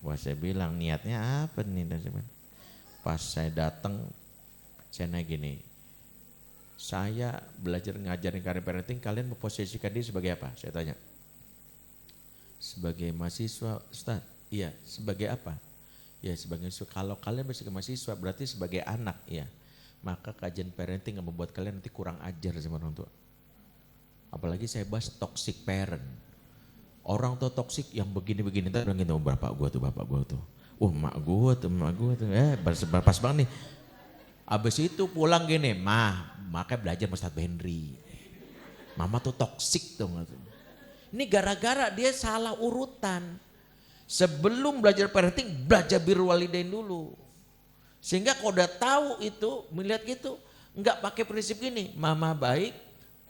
Wah saya bilang niatnya apa nih? Pas saya datang saya nanya gini. Saya belajar ngajarin karir parenting, kalian memposisikan diri sebagai apa? Saya tanya. Sebagai mahasiswa, Ustaz? Iya, sebagai apa? Ya sebagai mahasiswa. Kalau kalian sebagai mahasiswa berarti sebagai anak, ya. Maka kajian parenting yang membuat kalian nanti kurang ajar sama orang tua. Apalagi saya bahas toxic parent. Orang tua toxic yang begini-begini, entar bilang gitu, bapak gua tuh. Mak gua tuh. Pas banget nih. Abis itu pulang gini, makanya belajar sama Ustadz Benri. Mama tuh toksik tuh. Ini gara-gara dia salah urutan. Sebelum belajar parenting, belajar birrul walidain dulu. Sehingga kalau udah tahu itu, melihat gitu, enggak pakai prinsip gini, mama baik,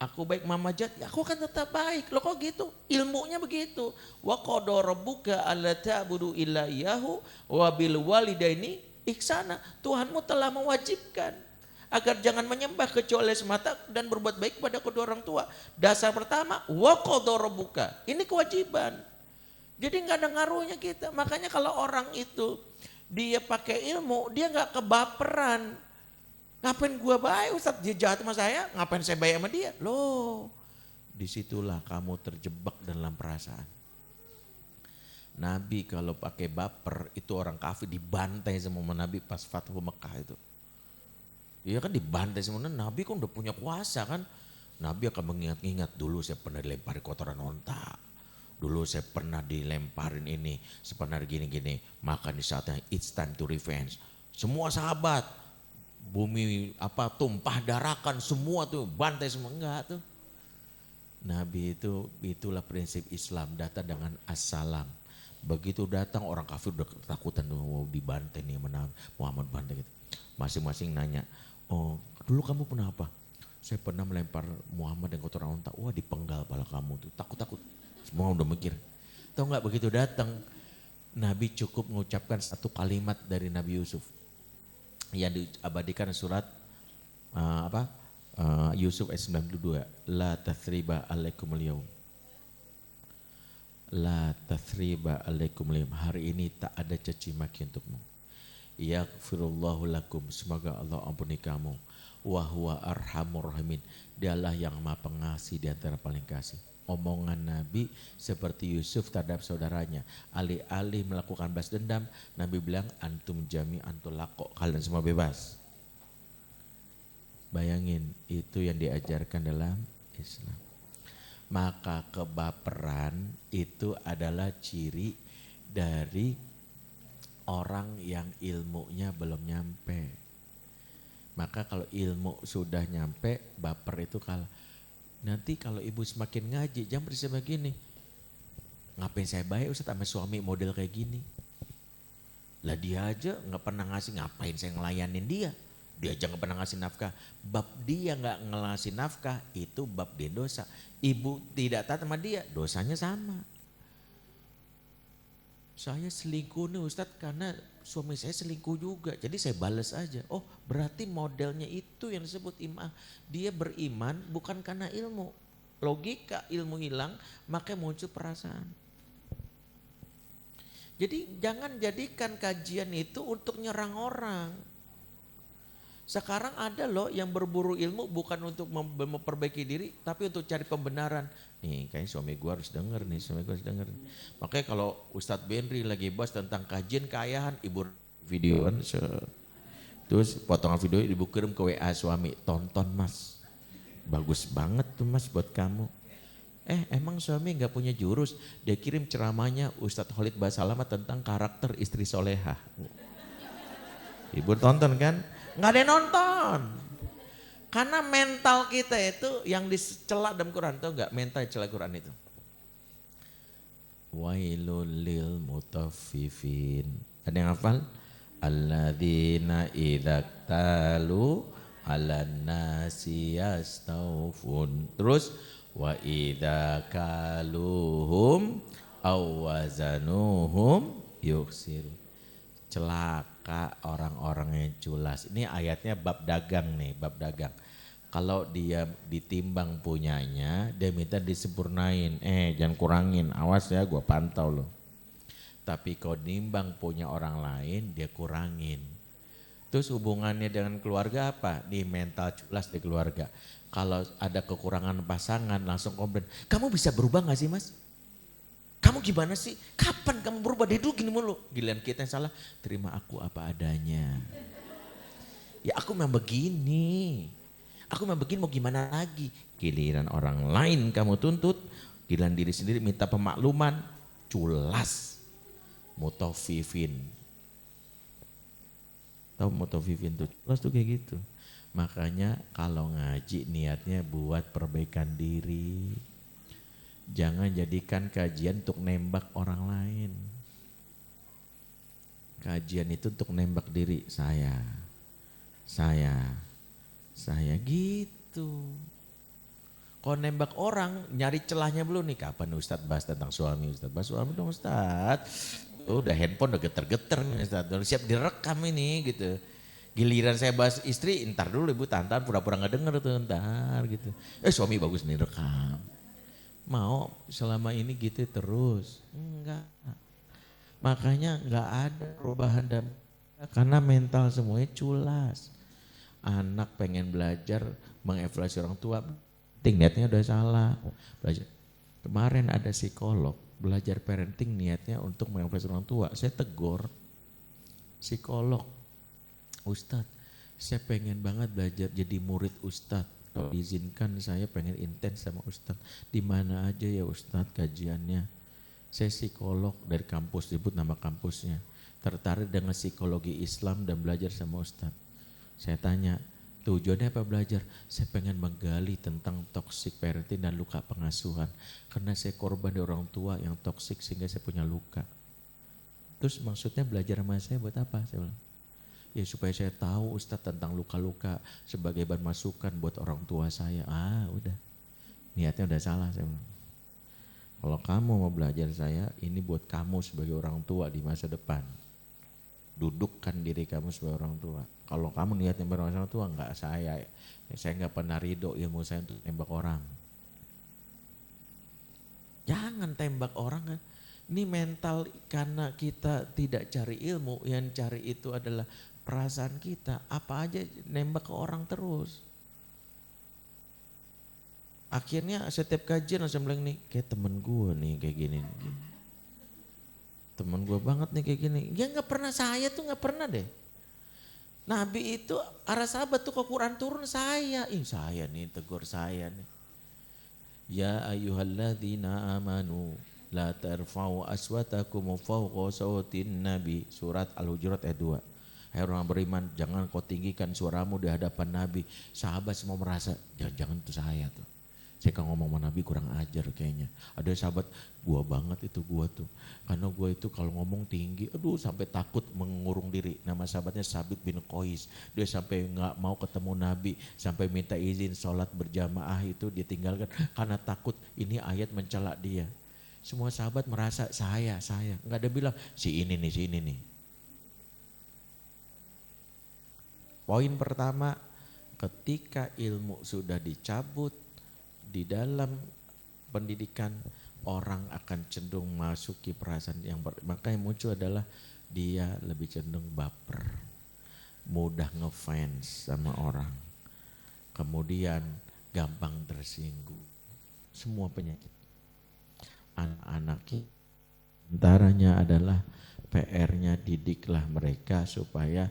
aku baik, mama jahat, ya aku kan tetap baik. Loh kok gitu? Ilmunya begitu. Wa qada rabbuka alla ta'budu illa iyyahu wa bil walidaini ihsana. Tuhanmu telah mewajibkan agar jangan menyembah kecuali semata dan berbuat baik kepada kedua orang tua. Dasar pertama, wa qada rabbuka. Ini kewajiban. Jadi nggak ada ngaruhnya kita. Makanya kalau orang itu dia pakai ilmu, dia nggak kebaperan. Ngapain gua baik Ustaz, dia jahat sama saya, ngapain saya baik sama dia? Loh, disitulah kamu terjebak dalam perasaan. Nabi kalau pakai baper itu orang kafir dibantai sama Nabi pas Fathu Mekah itu. Iya kan dibantai sama Nabi kan udah punya kuasa kan. Nabi akan mengingat-ingat dulu saya pernah dilempari kotoran onta. Dulu saya pernah dilemparin ini, saya pernah gini-gini. Maka di saatnya it's time to revenge. Semua sahabat, bumi apa tumpah darahkan semua tuh bantai semua enggak tuh. Nabi itu itulah prinsip Islam datang dengan assalam. Begitu datang orang kafir udah ketakutan tuh mau dibantai nih Muhammad bantai gitu. Masing-masing nanya, oh dulu kamu pernah apa? Saya pernah melempar Muhammad dan kotoran unta. Wah dipenggal kepala kamu tuh takut-takut. Semua udah mikir. Tahu nggak begitu datang Nabi cukup mengucapkan satu kalimat dari Nabi Yusuf yang diabadikan surat Yusuf ayat 92. La tathriba alaikumul yaum. La tathriba alaikumul yaum. Hari ini tak ada caci maki untukmu. Yaghfirullahu lakum. Semoga Allah ampuni kamu. Wa huwa arhamur rahimin. Dialah yang maha pengasih di antara paling kasih. Omongan Nabi seperti Yusuf terhadap saudaranya. Alih-alih melakukan balas dendam, Nabi bilang antum jami antul laqo. Kalian semua bebas. Bayangin itu yang diajarkan dalam Islam. Maka kebaperan itu adalah ciri dari orang yang ilmunya belum nyampe. Maka kalau ilmu sudah nyampe, baper itu kalah. Nanti kalau ibu semakin ngaji, jangan bersih begini. Ngapain saya baik Ustaz sama suami model kayak gini? Lah dia aja gak pernah ngasih, ngapain saya ngelayanin dia? Dia aja gak pernah ngasih nafkah. Bab dia gak ngasih nafkah, itu bab dia dosa. Ibu tidak taat sama dia, dosanya sama. Saya selingkuh nih Ustadz karena suami saya selingkuh juga. Jadi saya balas aja. Oh berarti modelnya itu yang disebut iman. Dia beriman bukan karena ilmu. Logika ilmu hilang maka muncul perasaan. Jadi jangan jadikan kajian itu untuk nyerang orang. Sekarang ada loh yang berburu ilmu bukan untuk memperbaiki diri tapi untuk cari pembenaran. Nih kayaknya suami gue harus denger nih, suami gue harus denger. Makanya kalau Ustadz Benri lagi bahas tentang kajian keayahan, ibu videoan terus potongan video ibu kirim ke WA suami, tonton mas. Bagus banget tuh mas buat kamu. Emang suami gak punya jurus? Dia kirim ceramahnya Ustadz Khalid Basalamah tentang karakter istri solehah. Ibu tonton kan? Nggak ada yang nonton. Karena mental kita itu yang dicela dalam Quran, tahu nggak mental dicela Quran itu? Wailul lil mutaffifin. Ada yang hafal? Alladzina idza talu 'alan nasi yastawfun. Terus wa idza kaluhum aw wazanuhum yuksir. Celaka orang-orang yang culas. Ini ayatnya bab dagang nih, bab dagang. Kalau dia ditimbang punyanya, dia minta disempurnain. Jangan kurangin, awas ya gua pantau loh. Tapi kalau nimbang punya orang lain, dia kurangin. Terus hubungannya dengan keluarga apa? Di mental culas di keluarga. Kalau ada kekurangan pasangan langsung komplain. Kamu bisa berubah gak sih mas? Kamu gimana sih? Kapan kamu berubah? Dia dulu gini mulu. Giliran kita yang salah, terima aku apa adanya. Ya aku memang begini. Aku memang begini mau gimana lagi. Giliran orang lain kamu tuntut. Giliran diri sendiri minta pemakluman. Culas. Mutafifin. Tahu mutafifin tuh? Culas tuh kayak gitu. Makanya kalau ngaji niatnya buat perbaikan diri. Jangan jadikan kajian untuk nembak orang lain. Kajian itu untuk nembak diri saya gitu. Kalau nembak orang nyari celahnya belum nih. Kapan Ustadz bahas tentang suami? Ustadz bahas suami dong Ustadz. Udah handphone udah geter-geter nih Ustadz. Udah siap direkam ini gitu. Giliran saya bahas istri, ntar dulu ibu tantan pura-pura gak denger tuh ntar gitu. Suami bagus nih rekam. Mau selama ini gitu terus? Enggak. Makanya enggak ada perubahan dan karena mental semuanya culas. Anak pengen belajar mengevaluasi orang tua, parenting, niatnya udah salah. Belajar. Kemarin ada psikolog belajar parenting niatnya untuk mengevaluasi orang tua. Saya tegur psikolog, Ustadz, saya pengen banget belajar jadi murid Ustadz. Kalau diizinkan saya pengen intens sama Ustadz. Di mana aja ya Ustadz kajiannya? Saya psikolog dari kampus, disebut nama kampusnya. Tertarik dengan psikologi Islam dan belajar sama Ustadz. Saya tanya, tujuannya apa belajar? Saya pengen menggali tentang toxic parenting dan luka pengasuhan. Karena saya korban dari orang tua yang toxic sehingga saya punya luka. Terus maksudnya belajar sama saya buat apa? Saya bilang, ya supaya saya tahu Ustadz tentang luka-luka sebagai bahan masukan buat orang tua saya. Udah, niatnya udah salah saya bilang. Kalau kamu mau belajar saya, ini buat kamu sebagai orang tua di masa depan. Dudukkan diri kamu sebagai orang tua. Kalau kamu niatnya bersama orang tua, enggak saya enggak pernah ridho ilmu saya untuk tembak orang. Jangan tembak orang kan. Ini mental karena kita tidak cari ilmu, yang cari itu adalah perasaan kita. Apa aja nembak ke orang terus. Akhirnya setiap kajian langsung bilang nih, kayak temen gue nih kayak gini. Temen gue banget nih kayak gini. Ya gak pernah, saya tuh gak pernah deh. Nabi itu arah sahabat tuh ke Quran turun saya. Saya nih tegur saya nih. Ya ayyuhalladzina amanu la tarfa'u aswatakum fawqa sautin nabi. Surat Al-Hujurat ayat 2. Hai orang beriman, jangan kau tinggikan suaramu di hadapan Nabi. Sahabat semua merasa, jangan itu saya tuh. Saya kan ngomong sama Nabi kurang ajar kayaknya. Ada sahabat, gua banget itu gua tuh. Karena gua itu kalau ngomong tinggi, sampai takut mengurung diri. Nama sahabatnya Sabit bin Qais. Dia sampai gak mau ketemu Nabi, sampai minta izin sholat berjamaah itu ditinggalkan. Karena takut ini ayat mencela dia. Semua sahabat merasa saya. Gak ada bilang si ini nih. Poin pertama, ketika ilmu sudah dicabut, di dalam pendidikan orang akan cenderung masuki perasaan yang maka yang muncul adalah dia lebih cenderung baper, mudah ngefans sama orang, kemudian gampang tersinggung, semua penyakit. Anak-anak antaranya adalah PR-nya didiklah mereka supaya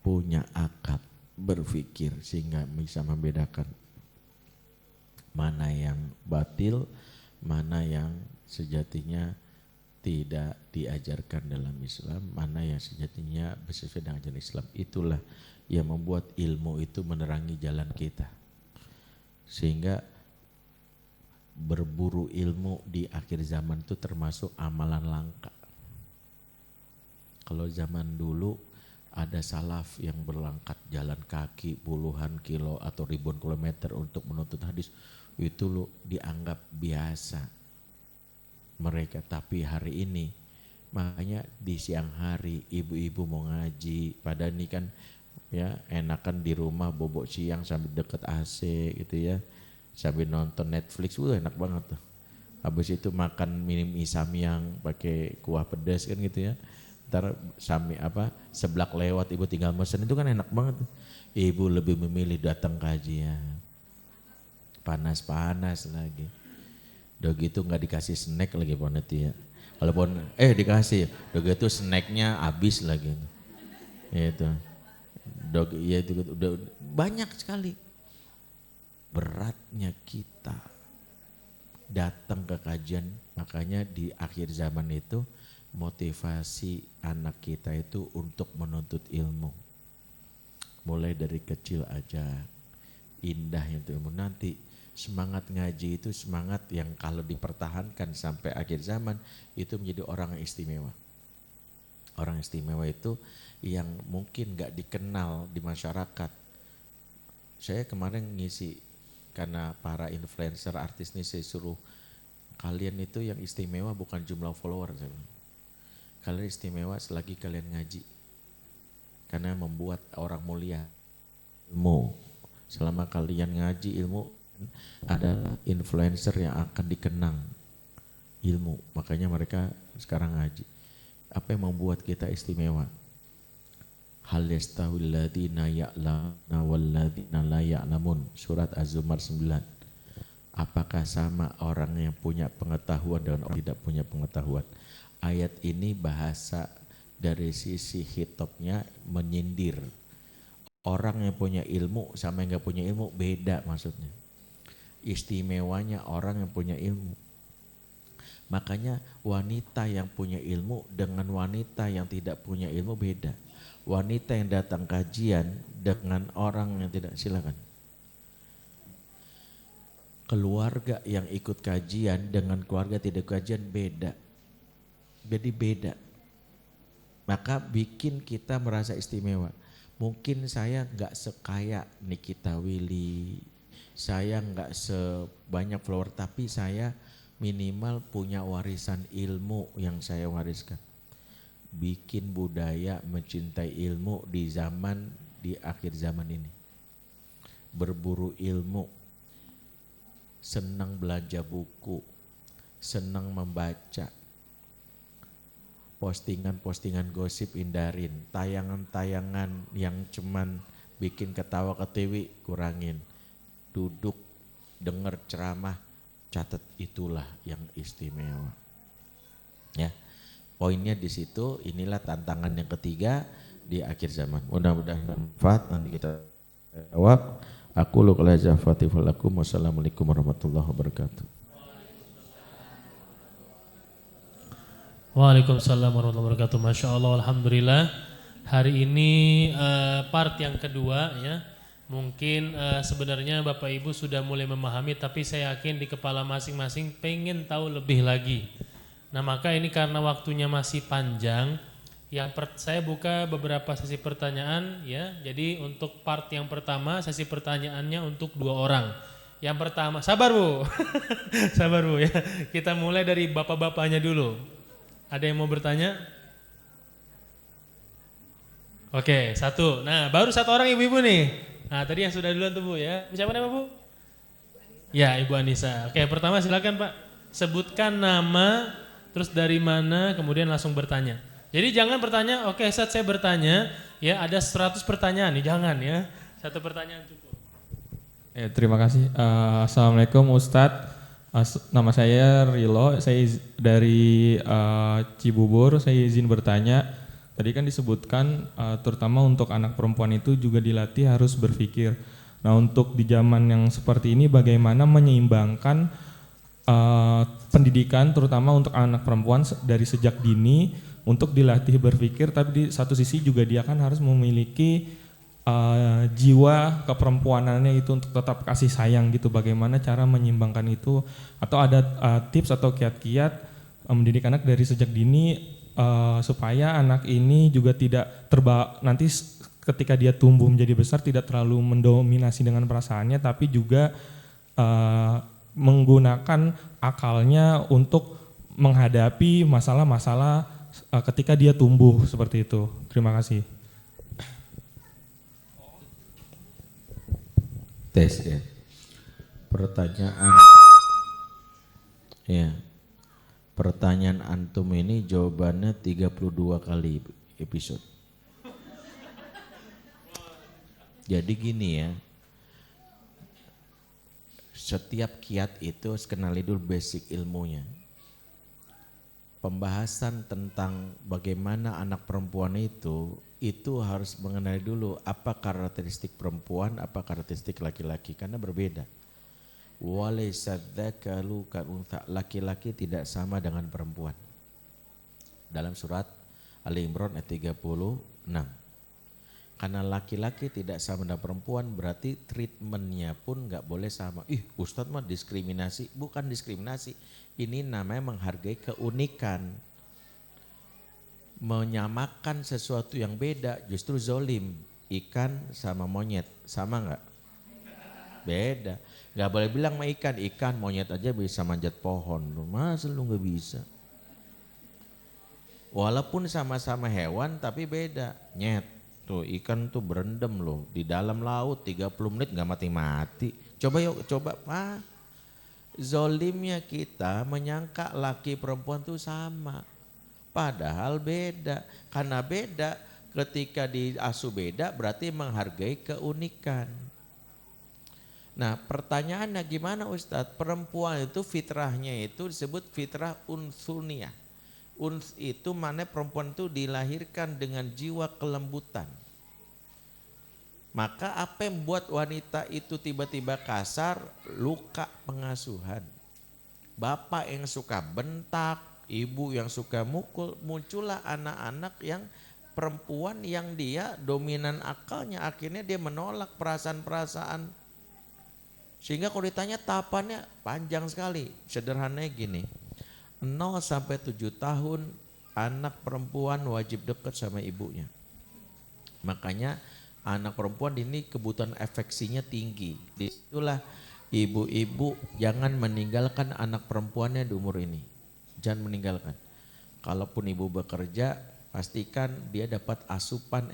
punya akal berpikir sehingga bisa membedakan mana yang batil, mana yang sejatinya tidak diajarkan dalam Islam, mana yang sejatinya sesuai dengan ajaran Islam. Itulah yang membuat ilmu itu menerangi jalan kita. Sehingga berburu ilmu di akhir zaman itu termasuk amalan langka. Kalau zaman dulu ada salaf yang berangkat jalan kaki puluhan kilo atau ribuan kilometer untuk menuntut hadis, itu lo dianggap biasa mereka. Tapi hari ini makanya di siang hari ibu-ibu mau ngaji, padahal ini kan ya enakan di rumah bobok siang sambil deket AC gitu ya, sambil nonton Netflix, enak banget tuh. Habis itu makan mie samyang pakai kuah pedas kan gitu ya. Ntar seblak lewat ibu tinggal mesen, itu kan enak banget. Ibu lebih memilih datang kajian. Panas-panas lagi. Udah gitu gak dikasih snack lagi panitia. Kalaupun dikasih, udah gitu snacknya habis lagi. Itu. Ya itu udah banyak sekali. Beratnya kita datang ke kajian, makanya di akhir zaman itu motivasi anak kita itu untuk menuntut ilmu. Mulai dari kecil aja, indahnya ilmu. Nanti semangat ngaji itu semangat yang kalau dipertahankan sampai akhir zaman itu menjadi orang yang istimewa. Orang istimewa itu yang mungkin gak dikenal di masyarakat. Saya kemarin ngisi, karena para influencer artis ini saya suruh, kalian itu yang istimewa bukan jumlah follower. Kalian istimewa selagi kalian ngaji. Karena membuat orang mulia ilmu. Selama kalian ngaji ilmu, adalah influencer yang akan dikenang ilmu. Makanya mereka sekarang ngaji. Apa yang membuat kita istimewa? Hal yastawil ladzina ya'lamuna wal ladzina la ya'lamun. Surat Az-Zumar 9. Apakah sama orang yang punya pengetahuan dengan orang tidak punya pengetahuan? Ayat ini bahasa dari sisi hitopnya menyindir. Orang yang punya ilmu sama yang gak punya ilmu beda maksudnya. Istimewanya orang yang punya ilmu. Makanya wanita yang punya ilmu dengan wanita yang tidak punya ilmu beda. Wanita yang datang kajian dengan orang yang tidak, silakan. Keluarga yang ikut kajian dengan keluarga tidak kajian beda. Jadi beda. Maka bikin kita merasa istimewa. Mungkin saya gak sekaya Nikita Willy, saya gak sebanyak follower, tapi saya minimal punya warisan ilmu yang saya wariskan. Bikin budaya mencintai ilmu di akhir zaman ini. Berburu ilmu, senang belanja buku, senang membaca. Postingan-postingan gosip hindarin, tayangan-tayangan yang cuman bikin ketawa ketiwi kurangin. Duduk, denger ceramah, catat, itulah yang istimewa. Ya, poinnya di situ. Inilah tantangan yang ketiga di akhir zaman. Mudah-mudahan bermanfaat. Nanti kita jawab. Aku luqala jafatiful lakum. Wassalamualaikum warahmatullahi wabarakatuh. Waalaikumsalam warahmatullahi wabarakatuh. Masya Allah, alhamdulillah. Hari ini part yang kedua ya. Mungkin sebenarnya Bapak Ibu sudah mulai memahami, tapi saya yakin di kepala masing-masing pengen tahu lebih lagi. Nah maka ini karena waktunya masih panjang, saya buka beberapa sesi pertanyaan ya. Jadi untuk part yang pertama, sesi pertanyaannya untuk 2 orang. Yang pertama, sabar Bu, sabar Bu ya. Kita mulai dari bapak-bapaknya dulu. Ada yang mau bertanya? Oke, 1. Nah baru 1 orang ibu-ibu nih. Nah tadi yang sudah duluan tuh Bu ya. Siapa nama Bu? Ya Ibu Anissa. Oke, pertama silakan Pak. Sebutkan nama, terus dari mana, kemudian langsung bertanya. Jadi jangan bertanya, oke saat saya bertanya, ya ada 100 pertanyaan nih, jangan ya. 1 pertanyaan cukup. Terima kasih. Assalamualaikum Ustadz. Nama saya Rilo, saya dari Cibubur. Saya izin bertanya. Tadi kan disebutkan terutama untuk anak perempuan itu juga dilatih harus berpikir. Nah untuk di zaman yang seperti ini bagaimana menyeimbangkan pendidikan terutama untuk anak perempuan dari sejak dini untuk dilatih berpikir, tapi di satu sisi juga dia kan harus memiliki jiwa keperempuanannya itu untuk tetap kasih sayang gitu. Bagaimana cara menyeimbangkan itu, atau ada tips atau kiat-kiat mendidik anak dari sejak dini supaya anak ini juga tidak nanti ketika dia tumbuh menjadi besar tidak terlalu mendominasi dengan perasaannya, tapi juga menggunakan akalnya untuk menghadapi masalah-masalah ketika dia tumbuh seperti itu. Terima kasih. Tes ya. Pertanyaan. Ya. Pertanyaan antum ini jawabannya 32 kali episode. Jadi gini ya. Setiap kiat itu harus kenali dulu basic ilmunya. Pembahasan tentang bagaimana anak perempuan itu harus mengenali dulu apa karakteristik perempuan, apa karakteristik laki-laki, karena berbeda. Walaysa dzakaru ka'untha, laki-laki tidak sama dengan perempuan. Dalam surat Ali Imran ayat 36. Karena laki-laki tidak sama dengan perempuan berarti treatmentnya pun gak boleh sama. Ustadz mah diskriminasi. Bukan diskriminasi, ini namanya menghargai keunikan. Menyamakan sesuatu yang beda justru zolim. Ikan sama monyet, sama gak? Beda. Gak boleh bilang sama ikan monyet aja bisa manjat pohon. Masa lu gak bisa? Walaupun sama-sama hewan tapi beda. Nyet, tuh ikan tuh berendam loh di dalam laut 30 menit gak mati-mati. Coba yuk, coba. Zolimnya kita menyangka laki perempuan tuh sama. Padahal beda. Karena beda, ketika diasuh beda berarti menghargai keunikan. Nah pertanyaannya gimana Ustadz, perempuan itu fitrahnya itu disebut fitrah unsuniyah. Uns itu mana perempuan itu dilahirkan dengan jiwa kelembutan. Maka apa yang membuat wanita itu tiba-tiba kasar? Luka pengasuhan. Bapak yang suka bentak, ibu yang suka mukul, muncullah anak-anak yang perempuan yang dia dominan akalnya, akhirnya dia menolak perasaan-perasaan. Sehingga kalau ditanya tahapannya panjang sekali. Sederhananya gini, 0 sampai 7 tahun anak perempuan wajib dekat sama ibunya. Makanya anak perempuan ini kebutuhan afeksinya tinggi. Disitulah ibu-ibu jangan meninggalkan anak perempuannya di umur ini. Jangan meninggalkan. Kalaupun ibu bekerja, pastikan dia dapat asupan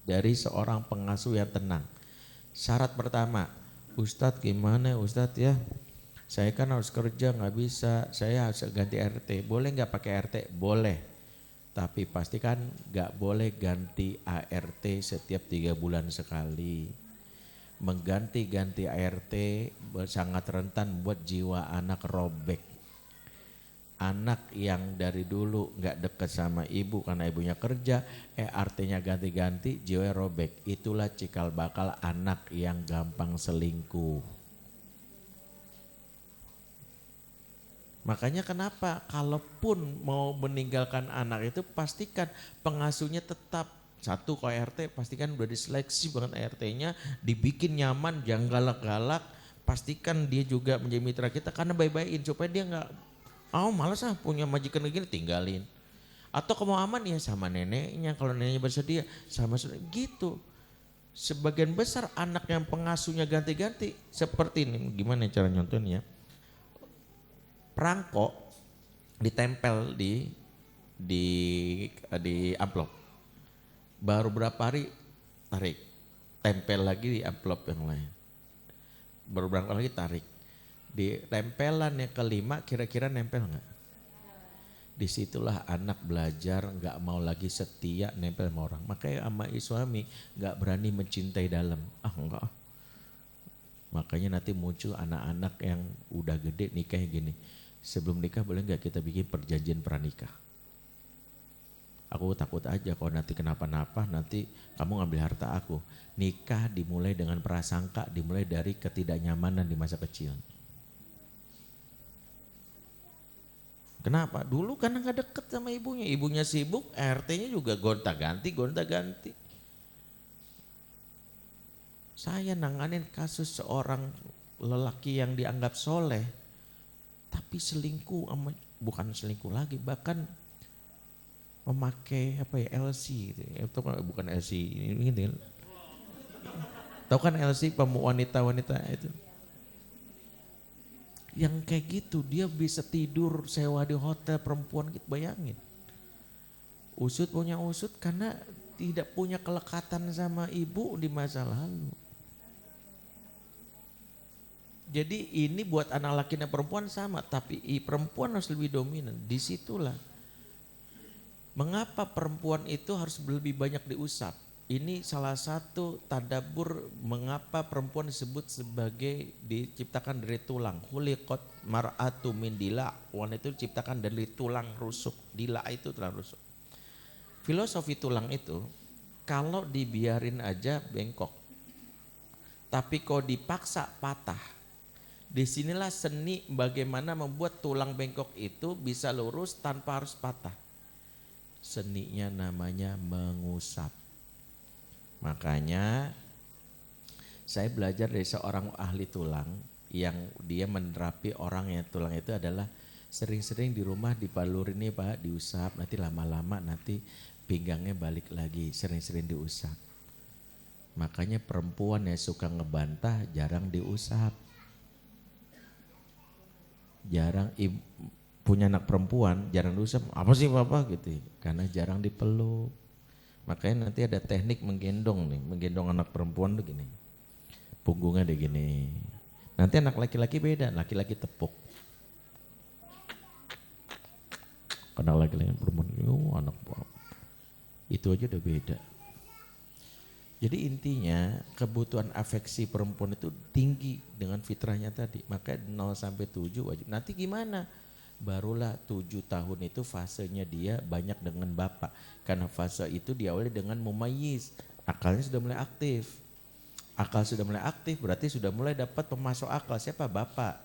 dari seorang pengasuh yang tenang. Syarat pertama, Ustadz gimana Ustadz ya? Saya kan harus kerja nggak bisa, saya harus ganti RT. Boleh nggak pakai RT? Boleh. Tapi pastikan nggak boleh ganti ART setiap 3 bulan sekali. Mengganti-ganti ART sangat rentan buat jiwa anak robek. Anak yang dari dulu nggak deket sama ibu karena ibunya kerja, artinya ganti-ganti, jiwa robek. Itulah cikal bakal anak yang gampang selingkuh. Makanya kenapa kalaupun mau meninggalkan anak itu pastikan pengasuhnya tetap. Satu kalau RT pastikan udah diseleksi banget RT-nya, dibikin nyaman, jangan galak-galak. Pastikan dia juga menjadi mitra kita karena baik-baikin supaya dia nggak, malas punya majikan begini, tinggalin. Atau kalau mau aman ya sama neneknya, kalau neneknya bersedia sama gitu. Sebagian besar anak yang pengasuhnya ganti-ganti seperti ini, gimana cara nyontohnya? Perangko ditempel di amplop. Baru berapa hari tarik, tempel lagi di amplop yang lain. Baru berapa lagi tarik. Di tempelan yang kelima kira-kira nempel nggak? Disitulah anak belajar nggak mau lagi setia nempel sama orang. Makanya sama suami nggak berani mencintai dalam. Enggak. Makanya nanti muncul anak-anak yang udah gede nikahnya gini. Sebelum nikah boleh nggak kita bikin perjanjian pranikah? Aku takut aja kalau nanti kenapa-napa nanti kamu ngambil harta aku. Nikah dimulai dengan prasangka, dimulai dari ketidaknyamanan di masa kecil. Kenapa? Dulu karena nggak deket sama ibunya. Ibunya sibuk, RT-nya juga gonta-ganti. Saya nanganin kasus seorang lelaki yang dianggap soleh. Tapi selingkuh, bukan selingkuh lagi, bahkan memakai LC gitu. Itu bukan LC ini. Tahu kan LC wanita-wanita itu. Yang kayak gitu dia bisa tidur sewa di hotel perempuan gitu, bayangin. Usut punya usut karena tidak punya kelekatan sama ibu di masa lalu. Jadi ini buat anak laki dan perempuan sama, tapi perempuan harus lebih dominan. Disitulah mengapa perempuan itu harus lebih banyak diusap. Ini salah satu tadabbur mengapa perempuan disebut sebagai diciptakan dari tulang. Khuliqat mar'atu min dila', wanita itu diciptakan dari tulang rusuk. Dila' itu tulang rusuk. Filosofi tulang itu kalau dibiarin aja bengkok, tapi kalau dipaksa patah. Disinilah seni bagaimana membuat tulang bengkok itu bisa lurus tanpa harus patah. Seninya namanya mengusap. Makanya saya belajar dari seorang ahli tulang yang dia menerapi orang yang tulang itu adalah sering-sering di rumah dibalurin nih Pak, diusap, nanti lama-lama nanti pinggangnya balik lagi, sering-sering diusap. Makanya perempuan yang suka ngebantah jarang diusap. Jarang punya anak perempuan jarang diusap, apa sih Bapak gitu, karena jarang dipeluk. Makanya nanti ada teknik menggendong anak perempuan tuh gini, punggungnya deh gini. Nanti anak laki-laki beda, laki-laki tepuk. Anak laki-laki perempuan, anak itu aja udah beda. Jadi intinya kebutuhan afeksi perempuan itu tinggi dengan fitrahnya tadi. Maka 0 sampai 7 wajib. Nanti gimana? Barulah 7 tahun itu fasenya dia banyak dengan bapak. Karena fase itu diawali dengan mumayyiz. Akalnya sudah mulai aktif. Akal sudah mulai aktif berarti sudah mulai dapat pemasok akal. Siapa? Bapak.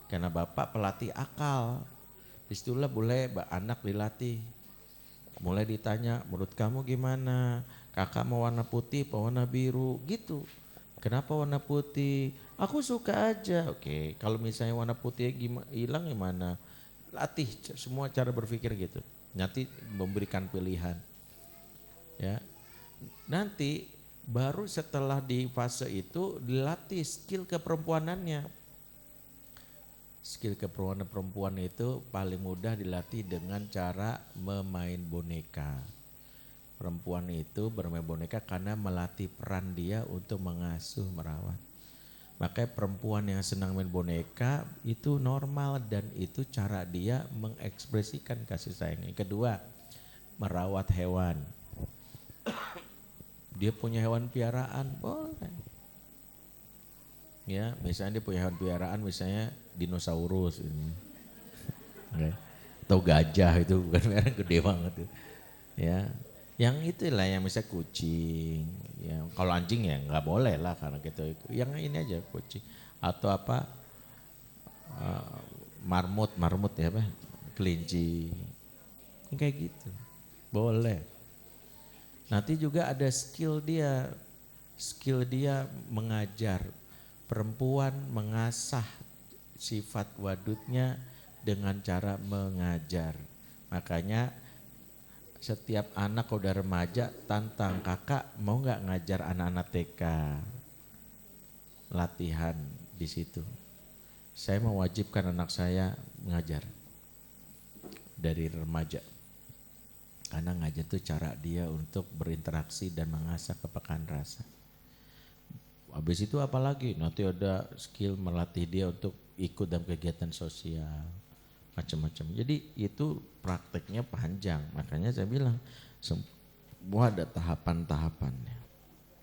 Karena bapak pelatih akal. Disitulah boleh anak dilatih. Mulai ditanya, menurut kamu gimana? Kakak mau warna putih apa warna biru gitu. Kenapa warna putih? Aku suka aja. Oke, kalau misalnya warna putih hilang gimana? Latih semua cara berpikir gitu. Nanti memberikan pilihan. Ya. Nanti baru setelah di fase itu dilatih skill keperempuanannya. Skill keperempuanan perempuan itu paling mudah dilatih dengan cara memain boneka. Perempuan itu bermain boneka karena melatih peran dia untuk mengasuh, merawat. Makanya perempuan yang senang main boneka itu normal dan itu cara dia mengekspresikan kasih sayang. Yang kedua, merawat hewan. Dia punya hewan piaraan, boleh. Ya, misalnya dia punya hewan piaraan, misalnya dinosaurus ini. Okay. Atau gajah itu bukan piaraan gede banget. Ya. Yang itulah yang misalnya kucing, ya kalau anjing ya nggak boleh lah karena gitu. Yang ini aja kucing atau apa marmut ya apa, kelinci, kayak gitu, boleh. Nanti juga ada skill dia mengajar perempuan mengasah sifat wadudnya dengan cara mengajar. Makanya setiap anak udah remaja tantang kakak mau nggak ngajar anak-anak TK latihan di situ. Saya mewajibkan anak saya mengajar dari remaja karena ngajar itu cara dia untuk berinteraksi dan mengasah kepekaan rasa. Habis itu apalagi nanti ada skill melatih dia untuk ikut dalam kegiatan sosial. Macam-macam. Jadi itu prakteknya panjang. Makanya saya bilang semua ada tahapan-tahapannya.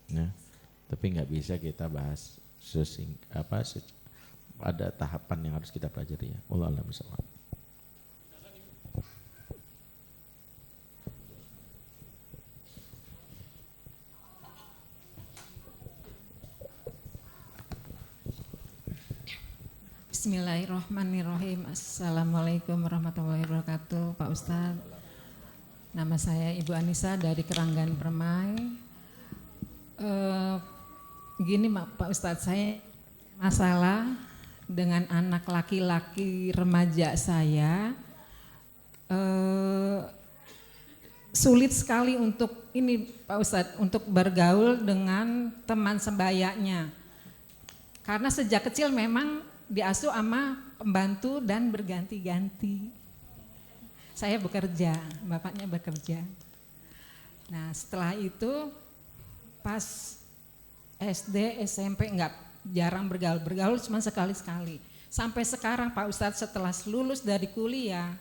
Ya. Tapi nggak bisa kita bahas ada tahapan yang harus kita pelajari ya. Wallahu a'lam bishawab. Bismillahirrahmanirrahim. Assalamualaikum warahmatullahi wabarakatuh. Pak Ustadz, nama saya Ibu Anissa dari Keranggan Permai. Gini Pak Ustadz, saya masalah dengan anak laki-laki remaja saya. Sulit sekali untuk ini Pak Ustadz, untuk bergaul dengan teman sebayanya. Karena sejak kecil memang diasuh sama pembantu dan berganti-ganti. Saya bekerja, bapaknya bekerja. Nah setelah itu pas SD, SMP jarang bergaul cuma sekali-sekali. Sampai sekarang Pak Ustadz setelah lulus dari kuliah,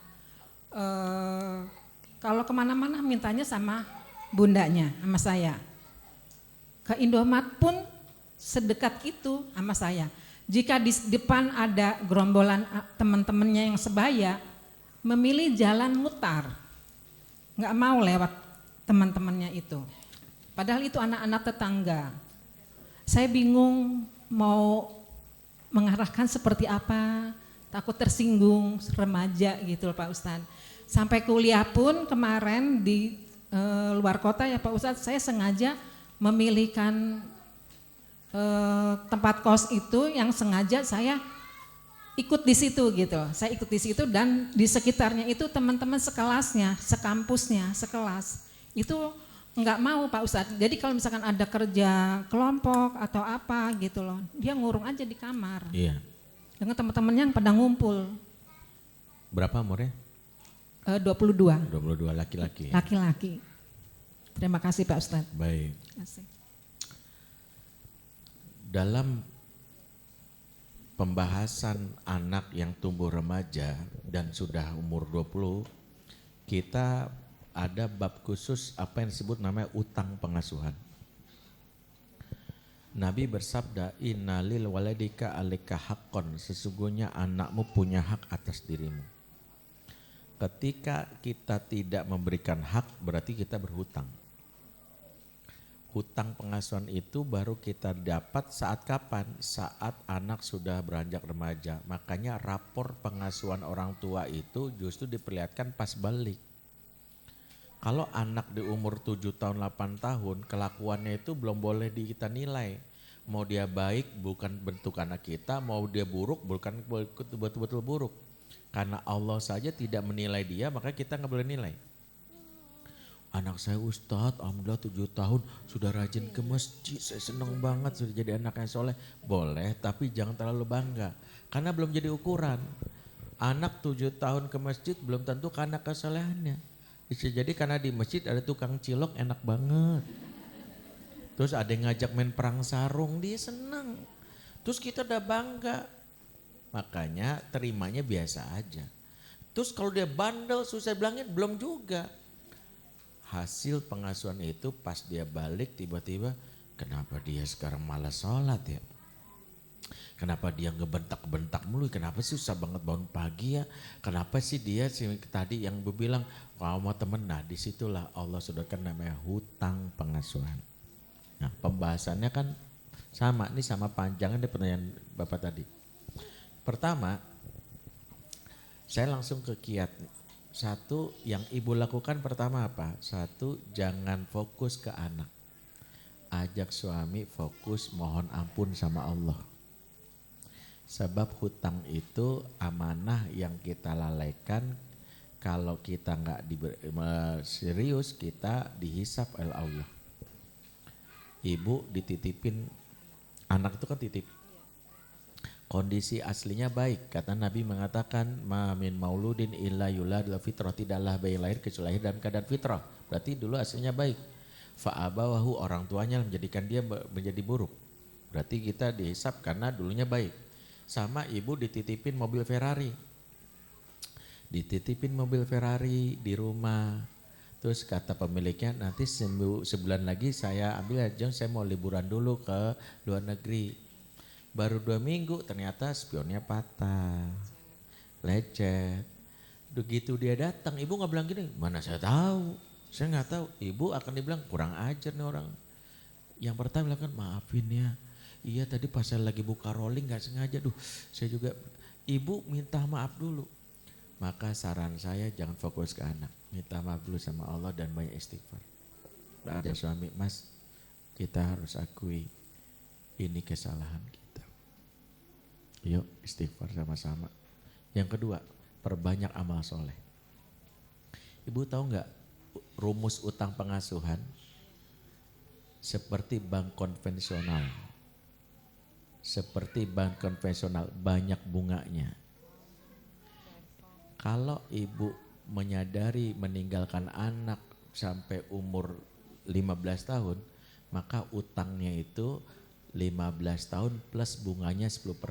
kalau kemana-mana mintanya sama bundanya, sama saya. Ke Indomaret pun sedekat itu sama saya. Jika di depan ada gerombolan teman-temannya yang sebaya, memilih jalan mutar, nggak mau lewat teman-temannya itu. Padahal itu anak-anak tetangga. Saya bingung mau mengarahkan seperti apa, takut tersinggung remaja gitu Pak Ustadz. Sampai kuliah pun kemarin di luar kota ya Pak Ustadz, saya sengaja memilihkan tempat kos itu yang sengaja saya ikut di situ gitu. Saya ikut di situ dan di sekitarnya itu teman-teman sekelasnya, sekampusnya, sekelas. Itu nggak mau Pak Ustadz. Jadi kalau misalkan ada kerja kelompok atau apa gitu loh, dia ngurung aja di kamar. Iya. Dengan teman-temannya yang pada ngumpul. Berapa umurnya? 22. 22 laki-laki. Laki-laki. Terima kasih Pak Ustadz. Baik. Terima kasih. Dalam pembahasan anak yang tumbuh remaja dan sudah umur 20, kita ada bab khusus apa yang disebut namanya utang pengasuhan. Nabi bersabda, innalil waladika alika haqqon, sesungguhnya anakmu punya hak atas dirimu. Ketika kita tidak memberikan hak berarti kita berhutang. Hutang pengasuhan itu baru kita dapat saat kapan? Saat anak sudah beranjak remaja. Makanya rapor pengasuhan orang tua itu justru diperlihatkan pas balik. Kalau anak di umur 7 tahun 8 tahun kelakuannya itu belum boleh kita nilai. Mau dia baik bukan bentuk anak kita, mau dia buruk bukan betul-betul buruk. Karena Allah saja tidak menilai dia, maka kita nggak boleh nilai. Anak saya Ustadz, alhamdulillah 7 tahun sudah rajin ke masjid, saya senang banget sudah jadi anak yang soleh. Boleh, tapi jangan terlalu bangga. Karena belum jadi ukuran. Anak 7 tahun ke masjid belum tentu karena kesolehannya. Bisa jadi karena di masjid ada tukang cilok enak banget. Terus ada yang ngajak main perang sarung, dia senang. Terus kita udah bangga. Makanya terimanya biasa aja. Terus kalau dia bandel susah bilangin, belum juga. Hasil pengasuhan itu pas dia balik tiba-tiba, kenapa dia sekarang malas sholat ya? Kenapa dia ngebentak-bentak mulu? Kenapa sih susah banget bangun pagi ya? Kenapa sih dia tadi yang bilang kalau mau temen? Nah disitulah Allah sudah kan namanya hutang pengasuhan. Nah pembahasannya kan sama, ini sama panjangnya dari pertanyaan Bapak tadi. Pertama, saya langsung ke kiat. Satu yang ibu lakukan pertama apa? Satu, jangan fokus ke anak. Ajak suami fokus mohon ampun sama Allah. Sebab hutang itu amanah yang kita lalaikan. Kalau kita nggak serius, kita dihisap oleh Allah. Ibu dititipin, anak itu kan titip. Kondisi aslinya baik, kata Nabi mengatakan ma min mauludin illa yuladul fitrah, tidaklah bayi lahir kecuali lahir dalam keadaan fitrah. Berarti dulu aslinya baik. Fa'abawahu, orang tuanya menjadikan dia menjadi buruk. Berarti kita dihisap karena dulunya baik. Sama ibu dititipin mobil Ferrari. Dititipin mobil Ferrari di rumah. Terus kata pemiliknya nanti sebulan lagi saya ambil aja, saya mau liburan dulu ke luar negeri. Baru 2 minggu ternyata spionnya patah, lecet. Begitu dia datang, ibu nggak bilang gini, mana saya tahu, saya nggak tahu. Ibu akan dibilang kurang ajar nih orang. Yang pertama bilang kan maafin ya, iya tadi pas saya lagi buka rolling nggak sengaja, saya juga. Ibu minta maaf dulu. Maka saran saya jangan fokus ke anak, minta maaf dulu sama Allah dan banyak istighfar. Ada suami, mas kita harus akui ini kesalahan kita. Yuk istighfar sama-sama. Yang kedua, perbanyak amal soleh. Ibu tahu nggak rumus utang pengasuhan? Seperti bank konvensional. Seperti bank konvensional, banyak bunganya. Kalau ibu menyadari meninggalkan anak sampai umur 15 tahun, maka utangnya itu 15 tahun plus bunganya 10%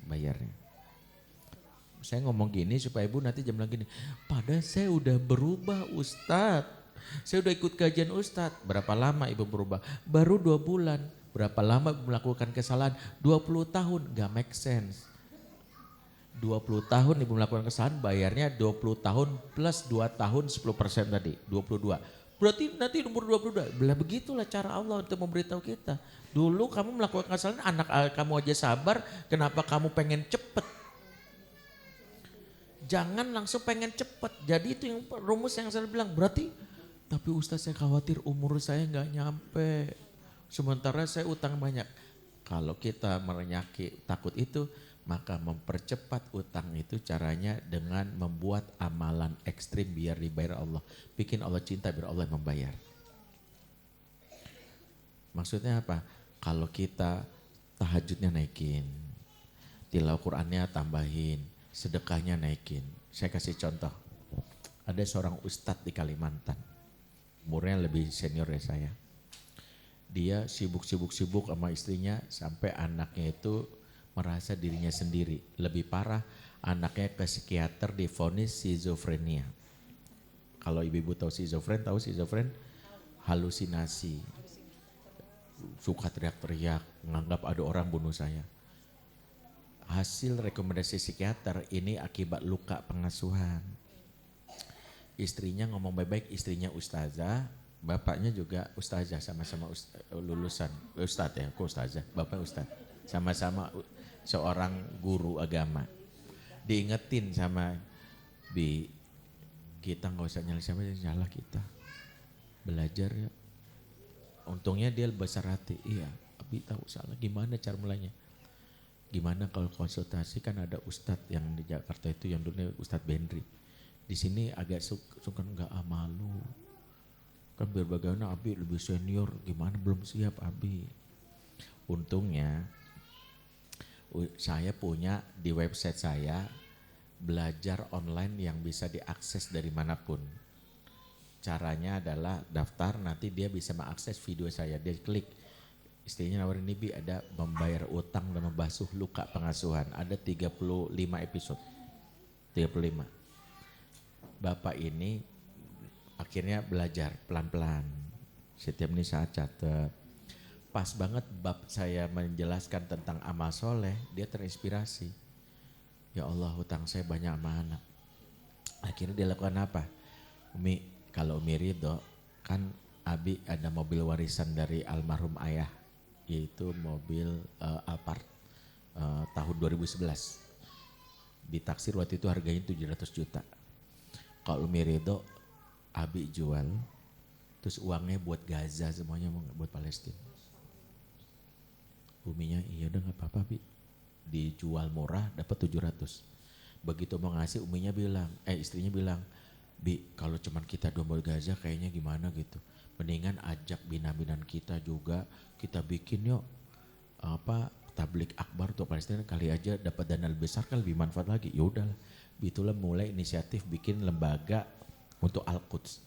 bayarnya. Saya ngomong gini supaya ibu nanti jam lagi gini, padahal saya udah berubah Ustadz. Saya udah ikut kajian Ustadz. Berapa lama ibu berubah? Baru 2 bulan. Berapa lama ibu melakukan kesalahan? 20 tahun, gak make sense. 20 tahun ibu melakukan kesalahan, bayarnya 20 tahun plus 2 tahun 10% tadi, 22. Berarti nanti umur 22, begitulah cara Allah untuk memberitahu kita. Dulu kamu melakukan kesalahan, anak kamu aja sabar, kenapa kamu pengen cepet? Jangan langsung pengen cepet. Jadi itu yang rumus yang saya bilang, berarti tapi Ustaz saya khawatir umur saya nggak nyampe. Sementara saya utang banyak. Kalau kita merenyaki takut itu, maka mempercepat utang itu caranya dengan membuat amalan ekstrim biar dibayar Allah. Bikin Allah cinta biar Allah membayar. Maksudnya apa? Kalau kita tahajudnya naikin, tilawah Qur'annya tambahin, sedekahnya naikin. Saya kasih contoh. Ada seorang ustadz di Kalimantan. Umurnya lebih senior dari saya. Dia sibuk sama istrinya sampai anaknya itu merasa dirinya sendiri. Lebih parah, anaknya ke psikiater divonis skizofrenia. Kalau ibu-ibu tahu skizofren, halusinasi. suka teriak-teriak, menganggap ada orang bunuh saya. Hasil rekomendasi psikiater ini akibat luka pengasuhan. Istrinya ngomong baik-baik, istrinya ustazah, bapaknya juga ustazah, sama-sama lulusan ustadz ya, kok ustazah, bapak ustadz, sama-sama seorang guru agama. Diingetin sama Bi, kita nggak usah nyalahin siapa, salah kita, belajar ya. Untungnya dia besar hati, iya, Abi tahu salah, gimana cara mulainya? Gimana kalau konsultasi, kan ada ustadz yang di Jakarta itu yang dulunya Ustadz Bendri. Di sini agak suka nggak malu. Kan biar bagaimana Abi lebih senior, gimana belum siap Abi. Untungnya saya punya di website saya belajar online yang bisa diakses dari manapun. Caranya adalah daftar, nanti dia bisa mengakses video saya, dia klik. Istrinya nawarin nih Bi, ada membayar utang dan membasuh luka pengasuhan. Ada 35 episode. 35. Bapak ini akhirnya belajar pelan-pelan. Setiap ini saya catat. Pas banget bab saya menjelaskan tentang amal soleh, dia terinspirasi. Ya Allah, hutang saya banyak sama anak. Akhirnya dia lakukan apa? Umi, kalau Umi ridho, kan Abi ada mobil warisan dari almarhum ayah, yaitu mobil Alphard tahun 2011. Ditaksir waktu itu harganya 700 juta. Kalau Umi ridho, Abi jual, terus uangnya buat Gaza semuanya, buat Palestina. Uminya, iya udah gak apa-apa Bi, dijual murah dapat 700. Begitu mau ngasih, uminya bilang, istrinya bilang, Bi kalau cuman kita dua buat Gaza kayaknya gimana gitu. Mendingan ajak binan-binan kita juga, kita bikin yuk tablik akbar untuk Palestina, kali aja dapat dana lebih besar kan lebih manfaat lagi. Ya udahlah, itulah mulai inisiatif bikin lembaga untuk Al-Quds.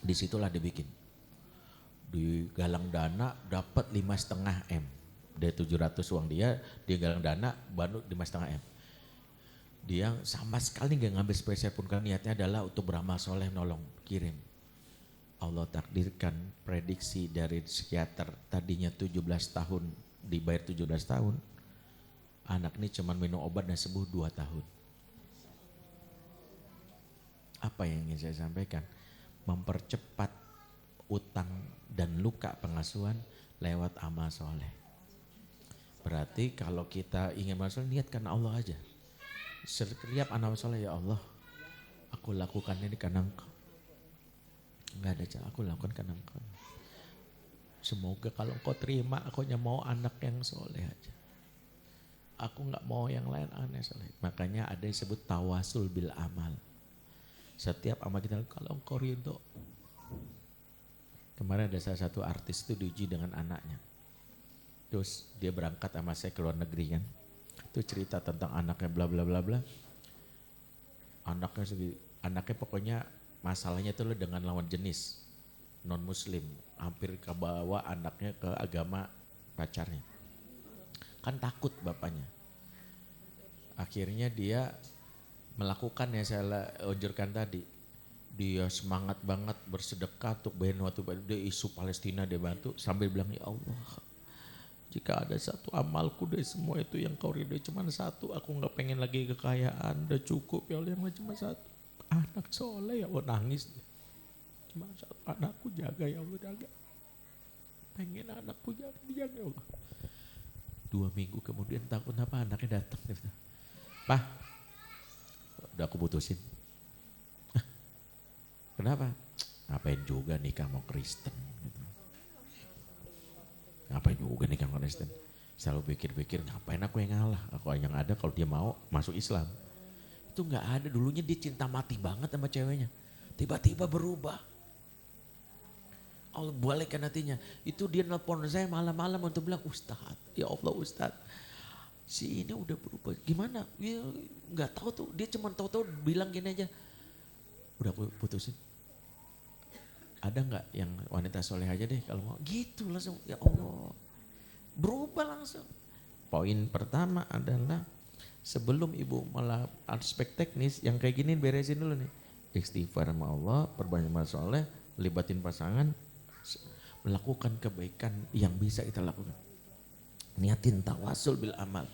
Disitulah dibikin. Digalang dana dapat 5,5 M. Dari 700 uang dia galang dana baru 5,5 M. Dia sama sekali gak ngambil spesial pun, karena niatnya adalah untuk beramal soleh, nolong, kirim. Allah takdirkan prediksi dari psikiater, tadinya 17 tahun, dibayar 17 tahun. Anak ini cuma minum obat dan sembuh 2 tahun. Apa yang ingin saya sampaikan? Mempercepat utang dan luka pengasuhan lewat amal soleh. Berarti kalau kita ingin amal soleh, niatkan Allah aja. Setiap amal soleh, ya Allah, aku lakukan ini karena Engkau. Enggak ada cara, aku lakukan karena Engkau. Semoga kalau Engkau terima, aku hanya mau anak yang soleh aja. Aku enggak mau yang lain aneh soleh. Makanya ada yang disebut tawasul bil amal. Setiap amal kita, kalau Engkau ridho. Kemarin ada salah satu artis itu diuji dengan anaknya. Terus dia berangkat sama saya ke luar negeri kan. Itu cerita tentang anaknya bla bla bla bla. Anaknya pokoknya masalahnya itu dengan lawan jenis non muslim, hampir kebawa anaknya ke agama pacarnya. Kan takut bapaknya. Akhirnya dia melakukan yang saya anjurkan tadi. Dia semangat banget bersedekah untuk bayarin waktu dia isu Palestina, dia bantu sambil bilang, ya Allah, jika ada satu amalku dari semua itu yang Kau ridhoi cuma satu, aku nggak pengen lagi kekayaan, udah cukup ya Allah, yang cuma satu, anak soleh. Ya Allah, nangis dia. Cuma satu, anakku jaga ya Allah, jaga. Pengen anakku jaga ya Allah. 2 minggu kemudian takut apa anaknya datang, dia bilang, Pak, udah aku putusin. Kenapa? Ngapain juga nikah mau Kristen gitu. Ngapain juga nikah mau Kristen. Selalu pikir-pikir ngapain aku yang ngalah. Aku yang ada kalau dia mau masuk Islam. Itu gak ada, dulunya dia cinta mati banget sama ceweknya. Tiba-tiba berubah. Allah balikkan hatinya. Itu dia nelpon saya malam-malam untuk bilang, Ustaz, ya Allah Ustaz, si ini udah berubah. Gimana? Ya gak tahu tuh, dia cuma tahu-tahu bilang gini aja, udah aku putusin. Ada nggak yang wanita soleh aja deh kalau mau, gitu langsung, ya Allah, berubah langsung. Poin pertama adalah sebelum ibu malah aspek teknis yang kayak gini beresin dulu nih, istighfar sama Allah, perbanyak amal soleh, libatin pasangan, melakukan kebaikan yang bisa kita lakukan. Niatin tawasul bil amal.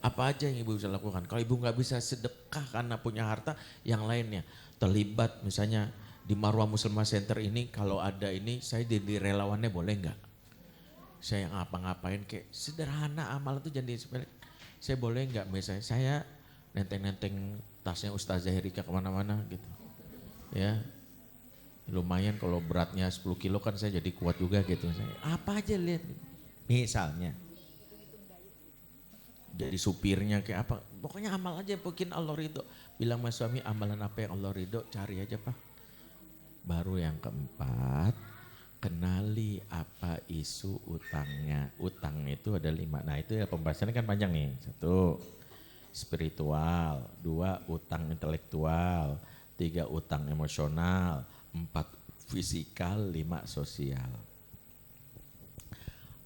Apa aja yang ibu bisa lakukan. Kalau ibu nggak bisa sedekah karena punya harta, yang lainnya. Terlibat misalnya di Marwah Muslimah Center ini, kalau ada ini saya jadi relawannya boleh nggak? Saya ngapa-ngapain kayak sederhana amal itu jadi sepele. Saya boleh nggak misalnya saya nenteng-nenteng tasnya Ustazah Erika kemana-mana gitu. Ya lumayan kalau beratnya 10 kilo kan saya jadi kuat juga gitu. Apa aja lihat misalnya. Jadi supirnya kayak apa, pokoknya amal aja bikin Allah ridho. Bilang sama suami amalan apa yang Allah ridho cari aja Pak. Baru yang keempat, kenali apa isu utangnya. Utang itu ada 5, nah itu ya pembahasannya kan panjang nih. 1, spiritual. 2, utang intelektual. 3, utang emosional. 4, fisikal. 5, sosial.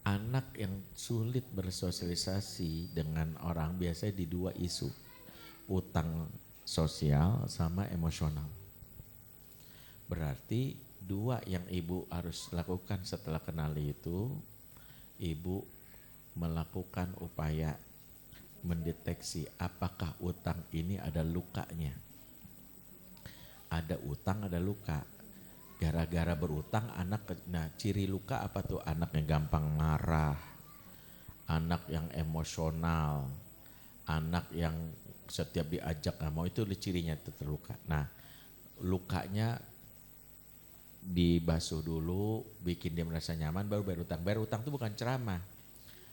Anak yang sulit bersosialisasi dengan orang biasanya di 2 isu, utang sosial sama emosional. Berarti 2 yang ibu harus lakukan setelah kenali itu, ibu melakukan upaya mendeteksi apakah utang ini ada lukanya. Ada utang, ada luka. Gara-gara berutang anak, nah ciri luka apa tuh? Anak yang gampang marah, anak yang emosional, anak yang setiap diajak nggak mau, itu cirinya terluka. Nah lukanya dibasuh dulu, bikin dia merasa nyaman, baru bayar utang. Bayar utang itu bukan ceramah.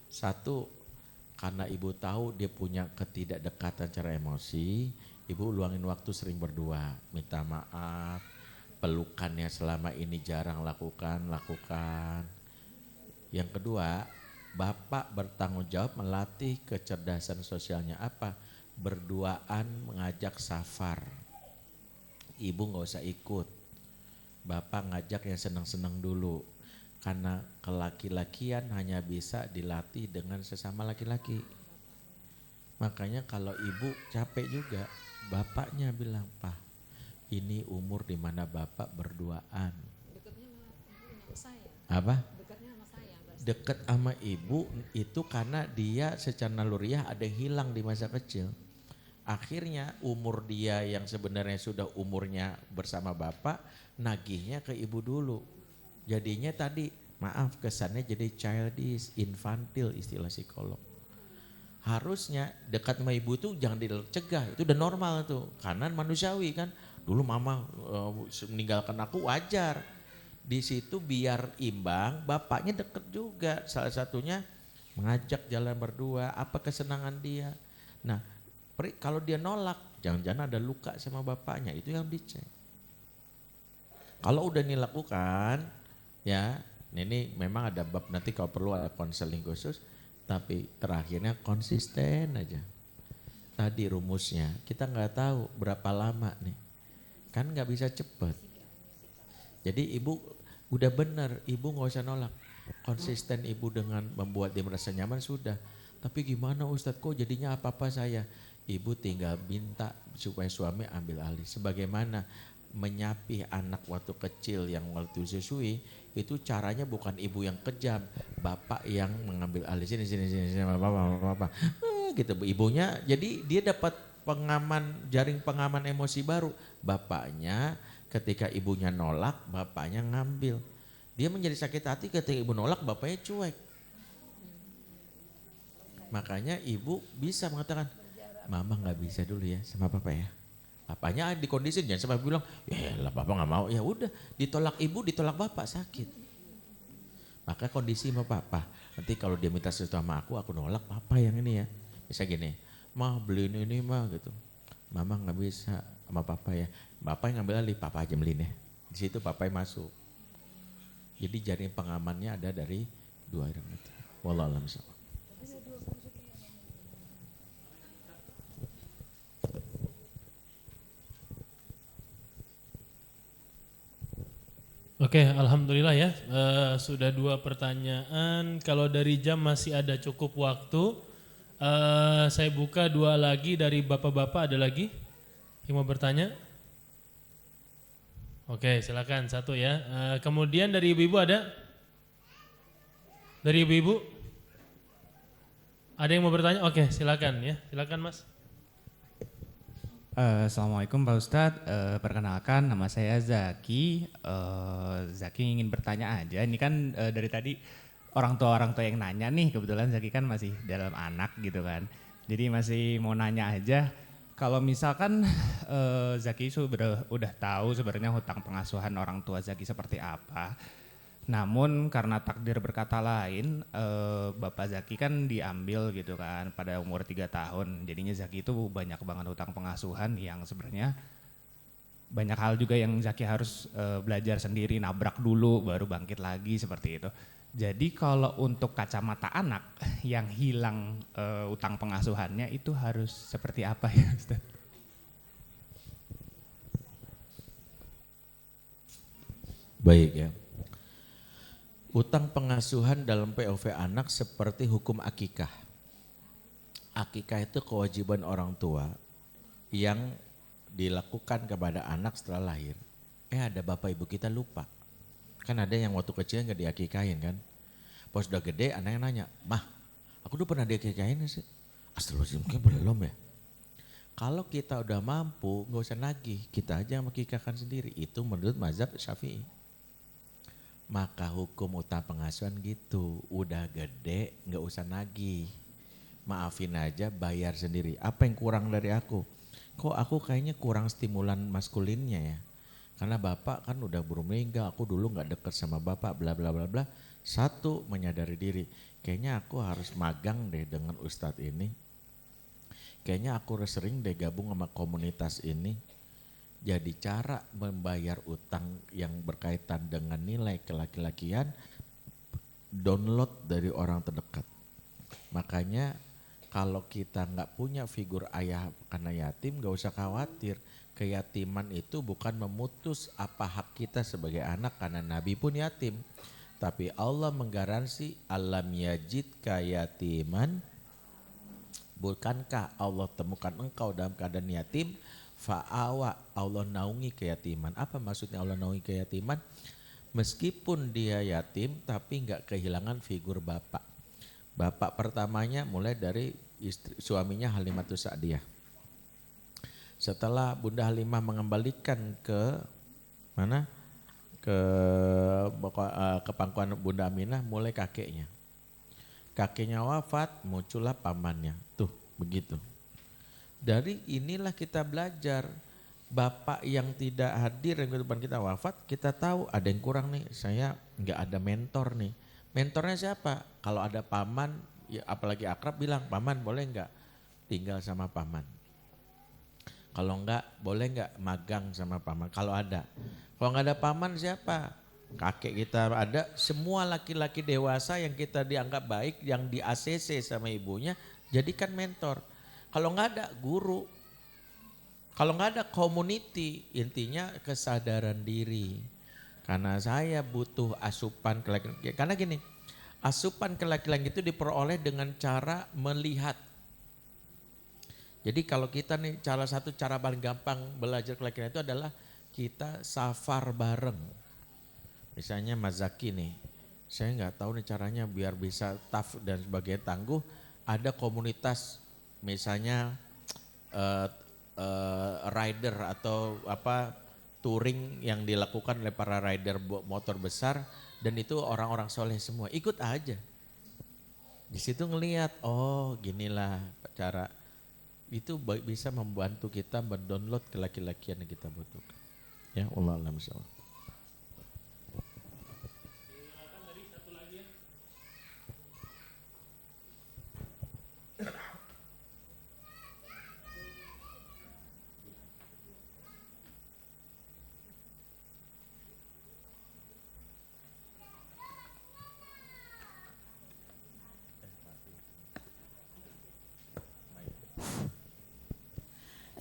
1, karena ibu tahu dia punya ketidakdekatan secara emosi, ibu luangin waktu sering berdua, minta maaf, pelukannya selama ini jarang lakukan. Yang kedua, bapak bertanggung jawab melatih kecerdasan sosialnya apa? Berduaan mengajak safar. Ibu nggak usah ikut. Bapak ngajak yang senang-senang dulu. Karena kelaki-lakian hanya bisa dilatih dengan sesama laki-laki. Makanya kalau ibu capek juga, bapaknya bilang, Pak, ini umur dimana bapak berduaan. Dekatnya sama saya. Apa? Dekatnya sama saya. Dekat sama ibu itu karena dia secara naluriah ada yang hilang di masa kecil. Akhirnya umur dia yang sebenarnya sudah umurnya bersama bapak, nagihnya ke ibu dulu. Jadinya tadi, maaf kesannya jadi childish, infantil istilah psikolog. Harusnya dekat sama ibu tuh jangan dicegah, itu udah normal tuh. Karena manusiawi kan. Dulu mama meninggalkan aku wajar. Di situ biar imbang, bapaknya deket juga. Salah satunya mengajak jalan berdua, apa kesenangan dia. Nah, kalau dia nolak, jangan-jangan ada luka sama bapaknya, itu yang dicek. Kalau udah dilakukan, ya ini memang ada bab nanti kalau perlu ada konseling khusus, tapi terakhirnya konsisten aja. Tadi rumusnya, kita nggak tahu berapa lama nih. Kan nggak bisa cepet. Jadi ibu udah bener, ibu nggak usah nolak. Konsisten ibu dengan membuat dia merasa nyaman sudah. Tapi gimana Ustadz, kok jadinya apa-apa saya? Ibu tinggal minta supaya suami ambil alih. Sebagaimana menyapi anak waktu kecil yang waktu susui, itu caranya bukan ibu yang kejam, bapak yang mengambil alih. Sini bapak. Gitu ibunya, jadi dia dapat jaring pengaman emosi baru. Bapaknya ketika ibunya nolak, bapaknya ngambil. Dia menjadi sakit hati ketika ibu nolak, bapaknya cuek. Makanya ibu bisa mengatakan, mama nggak bisa dulu ya sama papa ya. Bapaknya di kondisi jangan sampai bilang, ya lah bapak nggak mau. Ya udah, ditolak ibu, ditolak bapak sakit. Maka kondisi sama papa. Nanti kalau dia minta sesuatu sama aku nolak, papa yang ini ya. Bisa gini, mah beliin ini mah gitu. Mama nggak bisa sama papa ya. Bapak yang ngambil alih, papa aja beliin ya. Di situ papa yang masuk. Jadi jaring pengamannya ada dari 2 orang itu. Wallahu a'lam bishawab. Oke, alhamdulillah ya. Sudah 2 pertanyaan. Kalau dari jam masih ada cukup waktu. Saya buka 2 lagi dari bapak-bapak, ada lagi yang mau bertanya? Oke, silakan 1 ya. Kemudian dari ibu-ibu ada? Dari ibu-ibu? Ada yang mau bertanya? Oke, silakan ya. Silakan Mas. Assalamualaikum Pak Ustadz, perkenalkan nama saya Zaki. Zaki ingin bertanya aja, ini kan dari tadi orang tua yang nanya nih, kebetulan Zaki kan masih dalam anak gitu kan. Jadi masih mau nanya aja, kalau misalkan Zaki udah tahu sebenarnya hutang pengasuhan orang tua Zaki seperti apa. Namun karena takdir berkata lain, Bapak Zaki kan diambil gitu kan pada umur 3 tahun. Jadinya Zaki itu banyak banget hutang pengasuhan yang sebenarnya banyak hal juga yang Zaki harus belajar sendiri, nabrak dulu baru bangkit lagi seperti itu. Jadi kalau untuk kacamata anak yang hilang utang pengasuhannya itu harus seperti apa ya Ustaz? Baik ya. Utang pengasuhan dalam POV anak seperti hukum akikah. Akikah itu kewajiban orang tua yang dilakukan kepada anak setelah lahir. Ada bapak ibu kita lupa. Kan ada yang waktu kecil nggak diakikahin kan. Pas udah gede anaknya nanya, "Mah, aku udah pernah diakikahin sih?" Astagfirullahaladzim, mungkin belum ya. Kalau kita udah mampu, nggak usah nagih, kita aja yang mengakikahkan sendiri. Itu menurut mazhab Syafi'i. Maka hukum utang pengasuhan gitu, udah gede nggak usah nagih, maafin aja, bayar sendiri. Apa yang kurang dari aku? Kok aku kayaknya kurang stimulan maskulinnya ya? Karena bapak kan udah meninggal, aku dulu nggak deket sama bapak, bla bla bla bla. Satu, menyadari diri, kayaknya aku harus magang deh dengan ustadz ini. Kayaknya aku harus sering deh gabung sama komunitas ini. Jadi cara membayar utang yang berkaitan dengan nilai kelaki-lakian, download dari orang terdekat. Makanya kalau kita nggak punya figur ayah karena yatim, nggak usah khawatir. Keyatiman itu bukan memutus apa hak kita sebagai anak karena Nabi pun yatim. Tapi Allah menggaransi alam yajid kayatiman. Bukankah Allah temukan engkau dalam keadaan yatim? Fa'awa, Allah naungi keyatiman. Apa maksudnya Allah naungi keyatiman? Meskipun dia yatim tapi enggak kehilangan figur bapak. Bapak pertamanya mulai dari suaminya Halimatus Sa'diyah. Setelah Bunda Halimah mengembalikan ke mana? Ke pangkuan Bunda Aminah, mulai kakeknya. Kakeknya wafat, muncullah pamannya. Tuh, begitu. Dari inilah kita belajar, bapak yang tidak hadir yang kehidupan kita wafat, kita tahu ada yang kurang nih, saya nggak ada mentor nih. Mentornya siapa? Kalau ada paman, ya apalagi akrab bilang, paman boleh nggak tinggal sama paman? Kalau enggak, boleh nggak magang sama paman? Kalau ada. Kalau nggak ada paman siapa? Kakek kita ada, semua laki-laki dewasa yang kita dianggap baik, yang di ACC sama ibunya, jadikan mentor. Kalau nggak ada guru, kalau nggak ada community, intinya kesadaran diri. Karena saya butuh asupan kelaki-laki. Karena gini, asupan kelaki-laki itu diperoleh dengan cara melihat. Jadi kalau kita nih, salah satu cara paling gampang belajar kelaki-laki itu adalah kita safar bareng. Misalnya Mas Zaki nih, saya nggak tahu nih caranya biar bisa tough dan sebagainya tangguh. Ada komunitas misalnya rider atau apa touring yang dilakukan oleh para rider motor besar dan itu orang-orang soleh semua, ikut aja. Di situ ngelihat, oh ginilah cara, itu bisa membantu kita mendownload kelaki-lakian yang kita butuhkan. Ya Allah alam insyaallah.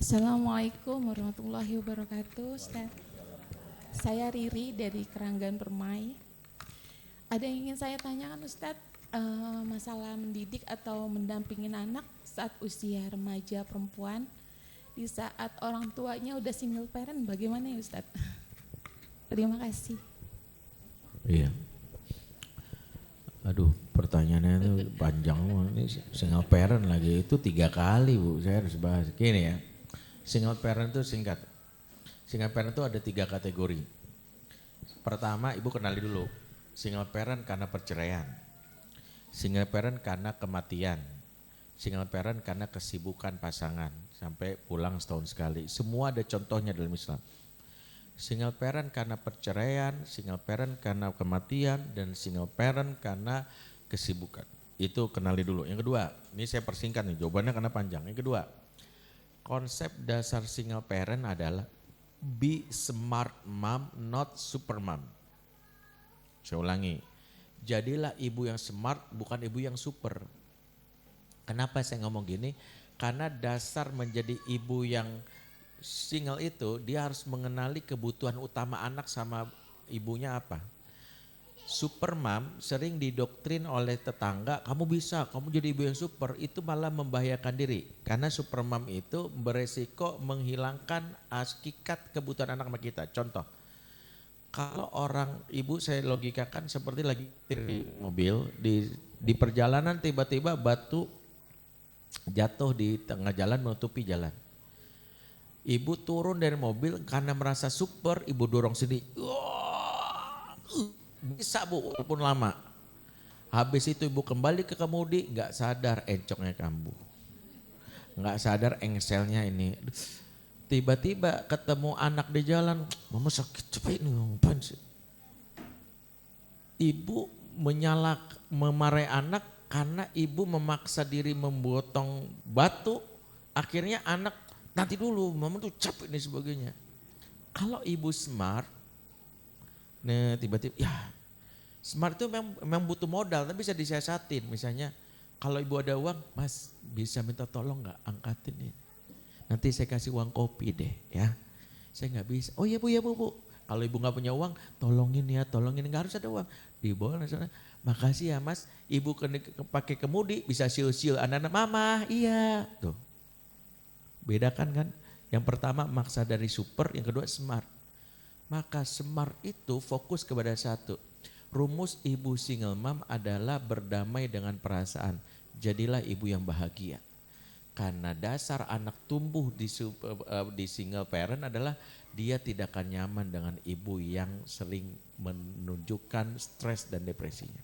Assalamualaikum warahmatullahi wabarakatuh. Ustaz, saya Riri dari Keranggan Permai. Ada yang ingin saya tanyakan Ustaz, masalah mendidik atau mendampingin anak saat usia remaja perempuan, di saat orang tuanya udah single parent, bagaimana ya Ustaz? Terima kasih. Iya. Aduh, pertanyaannya itu panjang. Ini single parent lagi itu 3 kali Bu, saya harus bahas. Gini ya, single parent itu singkat. Single parent itu ada 3 kategori. Pertama, ibu kenali dulu. Single parent karena perceraian. Single parent karena kematian. Single parent karena kesibukan pasangan sampai pulang setahun sekali. Semua ada contohnya dalam Islam. Single parent karena perceraian, single parent karena kematian, dan single parent karena kesibukan. Itu kenali dulu. Yang kedua, ini saya persingkat nih, jawabannya karena panjang. Yang kedua, konsep dasar single parent adalah be smart mom, not super mom. Saya ulangi, jadilah ibu yang smart, bukan ibu yang super. Kenapa saya ngomong gini? Karena dasar menjadi ibu yang single itu dia harus mengenali kebutuhan utama anak sama ibunya apa. Super mom sering didoktrin oleh tetangga, kamu bisa, kamu jadi ibu yang super, itu malah membahayakan diri. Karena super mom itu beresiko menghilangkan hakikat kebutuhan anak sama kita. Contoh, kalau orang ibu saya logikakan seperti lagi di mobil, di perjalanan tiba-tiba batu jatuh di tengah jalan menutupi jalan. Ibu turun dari mobil karena merasa super, ibu dorong sendiri. Bisa Bu, walaupun lama. Habis itu ibu kembali ke kemudi, nggak sadar encoknya kambuh. Nggak sadar engselnya ini. Tiba-tiba ketemu anak di jalan, mama sakit, coba ini ngapain sih? Ibu memarahi anak karena ibu memaksa diri membotong batu, akhirnya anak nanti dulu, mama tuh capek dan sebagainya. Kalau ibu smart, nah tiba-tiba ya smart itu memang butuh modal tapi bisa disiasatin. Misalnya kalau ibu ada uang, mas bisa minta tolong nggak angkatin ini. Nanti saya kasih uang kopi deh ya. Saya nggak bisa. Oh iya bu. Kalau ibu nggak punya uang, tolongin ya, tolongin, nggak harus ada uang. Dibawa sana. Makasih ya mas, ibu pakai kemudi bisa siul-siul anak-anak mama, iya tuh. Bedakan kan? Yang pertama maksa dari super, yang kedua smart. Maka smart itu fokus kepada satu. Rumus ibu single mom adalah berdamai dengan perasaan. Jadilah ibu yang bahagia. Karena dasar anak tumbuh di single parent adalah dia tidak akan nyaman dengan ibu yang sering menunjukkan stres dan depresinya.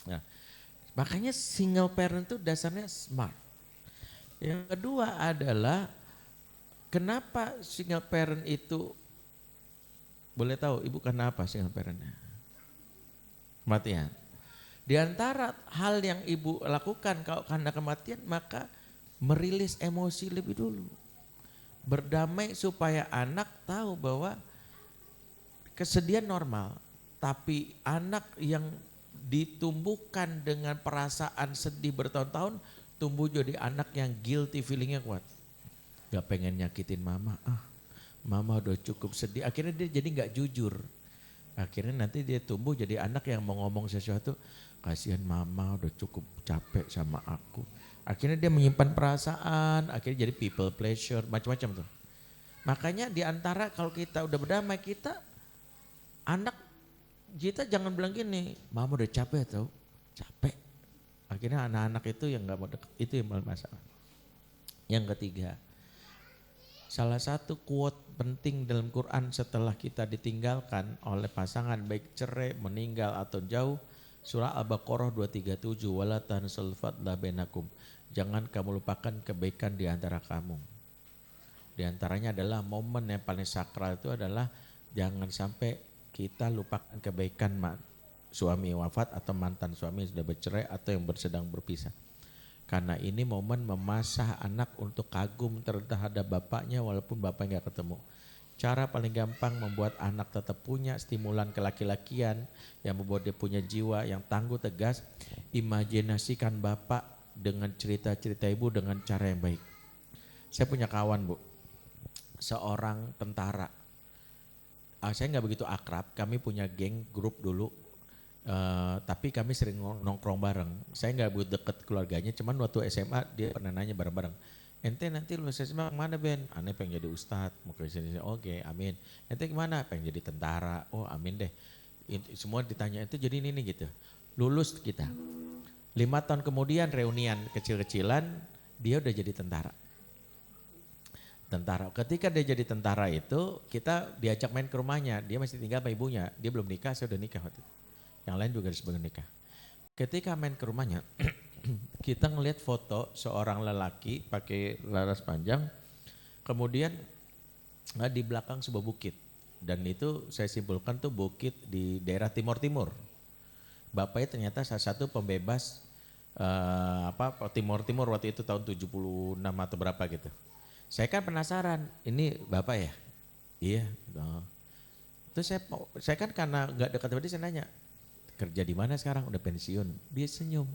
Nah, makanya single parent itu dasarnya smart. Yang kedua adalah kenapa single parent itu, boleh tahu ibu kenapa single parentnya? Kematian. Di antara hal yang ibu lakukan kalau karena kematian maka merilis emosi lebih dulu. Berdamai supaya anak tahu bahwa kesedihan normal. Tapi anak yang ditumbuhkan dengan perasaan sedih bertahun-tahun tumbuh jadi anak yang guilty feelingnya kuat. Gak pengen nyakitin mama, mama udah cukup sedih. Akhirnya dia jadi gak jujur. Akhirnya nanti dia tumbuh jadi anak yang mau ngomong sesuatu, kasihan mama udah cukup capek sama aku. Akhirnya dia menyimpan perasaan, akhirnya jadi people pleasure, macam-macam tuh. Makanya diantara kalau kita udah berdamai anak kita jangan bilang gini, mama udah capek tau, capek. Akhirnya anak-anak itu yang gak mau dekat, itu yang masalah. Yang ketiga, salah satu quote penting dalam Quran setelah kita ditinggalkan oleh pasangan baik cerai, meninggal atau jauh, surah Al-Baqarah 237, wala tansul fadla bainakum. Jangan kamu lupakan kebaikan di antara kamu. Di antaranya adalah momen yang paling sakral itu adalah jangan sampai kita lupakan kebaikan suami wafat atau mantan suami yang sudah bercerai atau yang sedang berpisah. Karena ini momen memasah anak untuk kagum terhadap bapaknya walaupun bapaknya gak ketemu. Cara paling gampang membuat anak tetap punya stimulan kelaki-lakian yang membuat dia punya jiwa yang tangguh tegas. Imajinasikan bapak dengan cerita-cerita ibu dengan cara yang baik. Saya punya kawan bu, seorang tentara. Saya gak begitu akrab, kami punya geng grup dulu. Tapi kami sering nongkrong bareng. Saya nggak begitu deket keluarganya, cuman waktu SMA dia pernah nanya bareng-bareng. Ente nanti lulus SMA kemana Ben? Aneh pengen jadi ustadz, mau ke sini. Oke, amin. Ente gimana? Pengen jadi tentara. Oh, amin deh. Semua ditanya itu jadi ini gitu. lulus kita. 5 tahun kemudian reunian kecil-kecilan, dia udah jadi tentara. Ketika dia jadi tentara itu, kita diajak main ke rumahnya, dia masih tinggal sama ibunya, dia belum nikah, saya udah nikah waktu itu. Yang lain juga sebagai nikah. Ketika main ke rumahnya, kita ngelihat foto seorang lelaki pakai laras panjang, kemudian di belakang sebuah bukit. Dan itu saya simpulkan tuh bukit di daerah timur-timur. Bapaknya ternyata salah satu pembebas timur-timur waktu itu tahun 76 atau berapa gitu. Saya kan penasaran, ini bapak ya? Iya. Terus saya kan karena nggak dekat sama dia, saya nanya, kerja di mana sekarang? Udah pensiun. Dia senyum.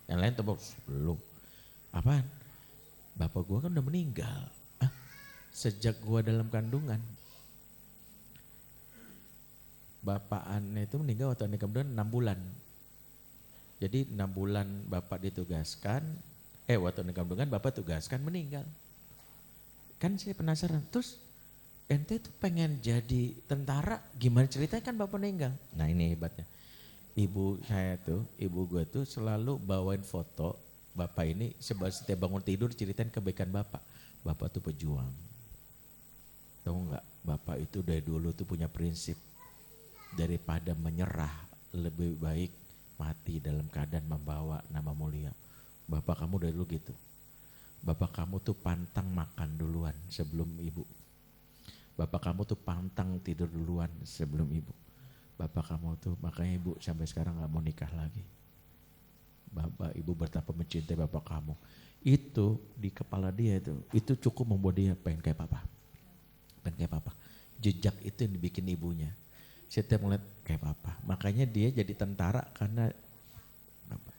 Yang lain tebak, belum. Apaan? Bapak gua kan udah meninggal. Sejak gua dalam kandungan. Bapak aneh itu meninggal waktu aneh kandungan 6 bulan. Jadi 6 bulan bapak ditugaskan, waktu aneh kandungan bapak tugaskan meninggal. Kan saya penasaran, terus ente tuh pengen jadi tentara, gimana ceritanya kan bapak meninggal? Nah ini hebatnya, ibu gue tuh selalu bawain foto bapak ini, setiap bangun tidur ceritain kebaikan bapak. Bapak tuh pejuang, tahu nggak? Bapak itu dari dulu tuh punya prinsip, daripada menyerah lebih baik mati dalam keadaan membawa nama mulia. Bapak kamu dari dulu gitu. Bapak kamu tuh pantang makan duluan sebelum ibu. Bapak kamu tuh pantang tidur duluan sebelum ibu. Bapak kamu tuh, makanya ibu sampai sekarang gak mau nikah lagi. Bapak ibu betapa mencintai bapak kamu. Itu di kepala dia itu cukup membuat dia pengen kayak papa. Pengen kayak papa. Jejak itu yang dibikin ibunya. Setiap ngeliat kayak papa. Makanya dia jadi tentara karena bapak.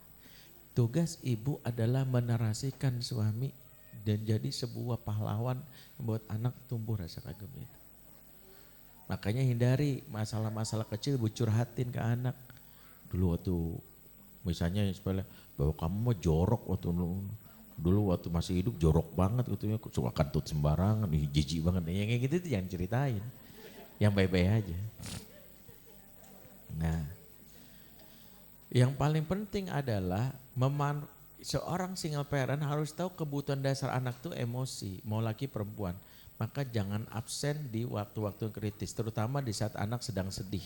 Tugas ibu adalah menarasikan suami dan jadi sebuah pahlawan membuat anak tumbuh rasa kagum itu. Makanya hindari masalah-masalah kecil, ibu curhatin ke anak. Dulu waktu misalnya sepele, bahwa kamu mah jorok dulu waktu masih hidup jorok banget gitu ya, suka kentut sembarangan, jijik banget. Yang kayak gitu tuh jangan ceritain, yang baik-baik aja. Nah, yang paling penting adalah seorang single parent harus tahu kebutuhan dasar anak tuh emosi, mau laki perempuan. Maka jangan absen di waktu-waktu kritis, terutama di saat anak sedang sedih.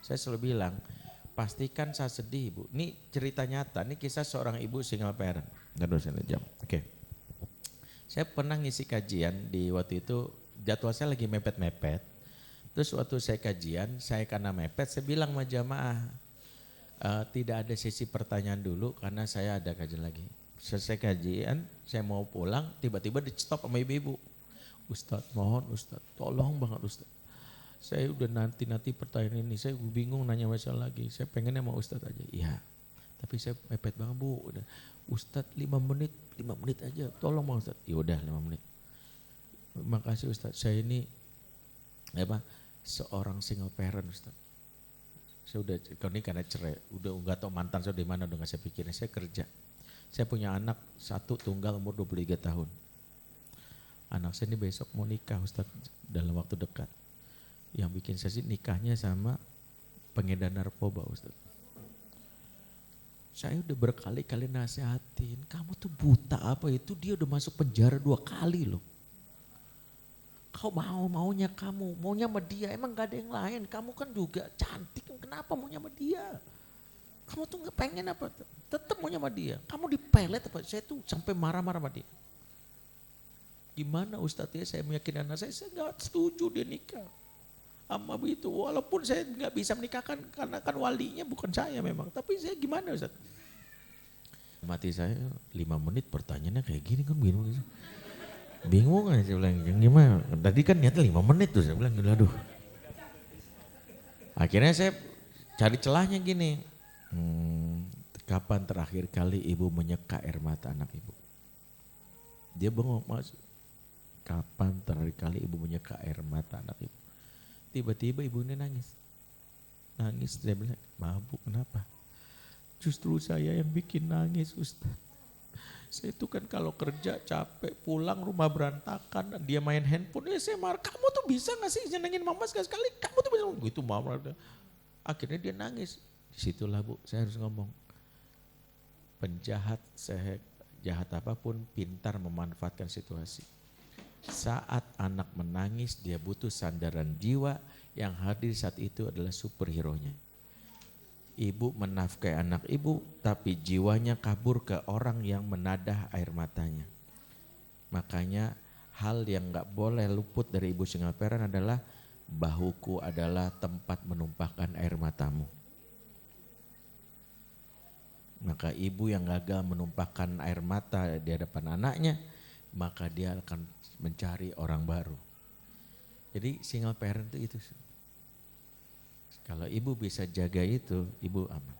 Saya selalu bilang, pastikan saat sedih ibu. Ini cerita nyata, ini kisah seorang ibu single parent. Oke. Saya pernah ngisi kajian di waktu itu, jadwal saya lagi mepet-mepet. Terus waktu saya kajian, saya karena mepet, saya bilang sama jamaah, tidak ada sesi pertanyaan dulu karena saya ada kajian lagi. Selesai kajian, saya mau pulang, tiba-tiba di stop sama ibu-ibu. Ustadz, mohon Ustadz, tolong banget Ustadz. Saya udah nanti pertanyaan ini, saya bingung nanya masalah lagi. Saya pengennya sama Ustadz aja. Iya, tapi saya mepet banget bu. Udah. Ustadz 5 menit aja, tolong bang Ustadz. Ya udah 5 menit. Makasih Ustadz, saya ini seorang single parent Ustadz. Saya udah, kalau ini karena cerai, udah nggak tahu mantan saya di mana, udah nggak saya pikirin. Saya kerja, saya punya anak 1 tunggal umur 23 tahun. Anak saya ini besok mau nikah Ustadz dalam waktu dekat. Yang bikin saya sih nikahnya sama pengedar narkoba Ustadz. Saya udah berkali-kali nasihatin, kamu tuh buta apa itu, dia udah masuk penjara 2 kali loh. Kau maunya kamu, maunya sama dia, emang gak ada yang lain, kamu kan juga cantik, kenapa maunya sama dia? Kamu tuh gak pengen apa, tetap maunya sama dia, kamu dipelet apa, saya tuh sampai marah-marah sama dia. Gimana Ustadz ya, saya meyakinkan anak saya gak setuju dia nikah sama itu, walaupun saya gak bisa menikahkan karena kan walinya bukan saya memang, tapi saya gimana Ustadz? Mati saya 5 menit pertanyaannya kayak gini kan bingung aja, saya bilang gimana, tadi kan niatnya 5 menit tuh, saya bilang aduh. Akhirnya saya cari celahnya gini, kapan terakhir kali ibu menyeka air mata anak ibu? Dia bengong, mas, kapan terakhir kali ibu menyeka air mata anak ibu? Tiba-tiba ibu ini nangis, dia bilang, mabuk kenapa? Justru saya yang bikin nangis Ustaz. Saya itu kan kalau kerja capek, pulang rumah berantakan, dia main handphone, ya saya marah, kamu tuh bisa gak sih nyenengin mama sekali-sekali, kamu tuh bisa, gitu mama. Akhirnya dia nangis, Disitulah Bu, saya harus ngomong. Penjahat, jahat apapun, pintar memanfaatkan situasi. Saat anak menangis, dia butuh sandaran jiwa, yang hadir saat itu adalah superhero-nya. Ibu menafkahi anak ibu, tapi jiwanya kabur ke orang yang menadah air matanya. Makanya hal yang gak boleh luput dari Ibu Single Parent adalah bahuku adalah tempat menumpahkan air matamu. Maka ibu yang gagal menumpahkan air mata di hadapan anaknya, maka dia akan mencari orang baru. Jadi single parent itu. Kalau ibu bisa jaga itu, ibu aman.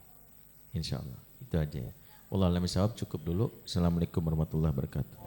Insya Allah. Itu aja ya. Wallahu a'lam bishawab, cukup dulu. Assalamualaikum warahmatullahi wabarakatuh.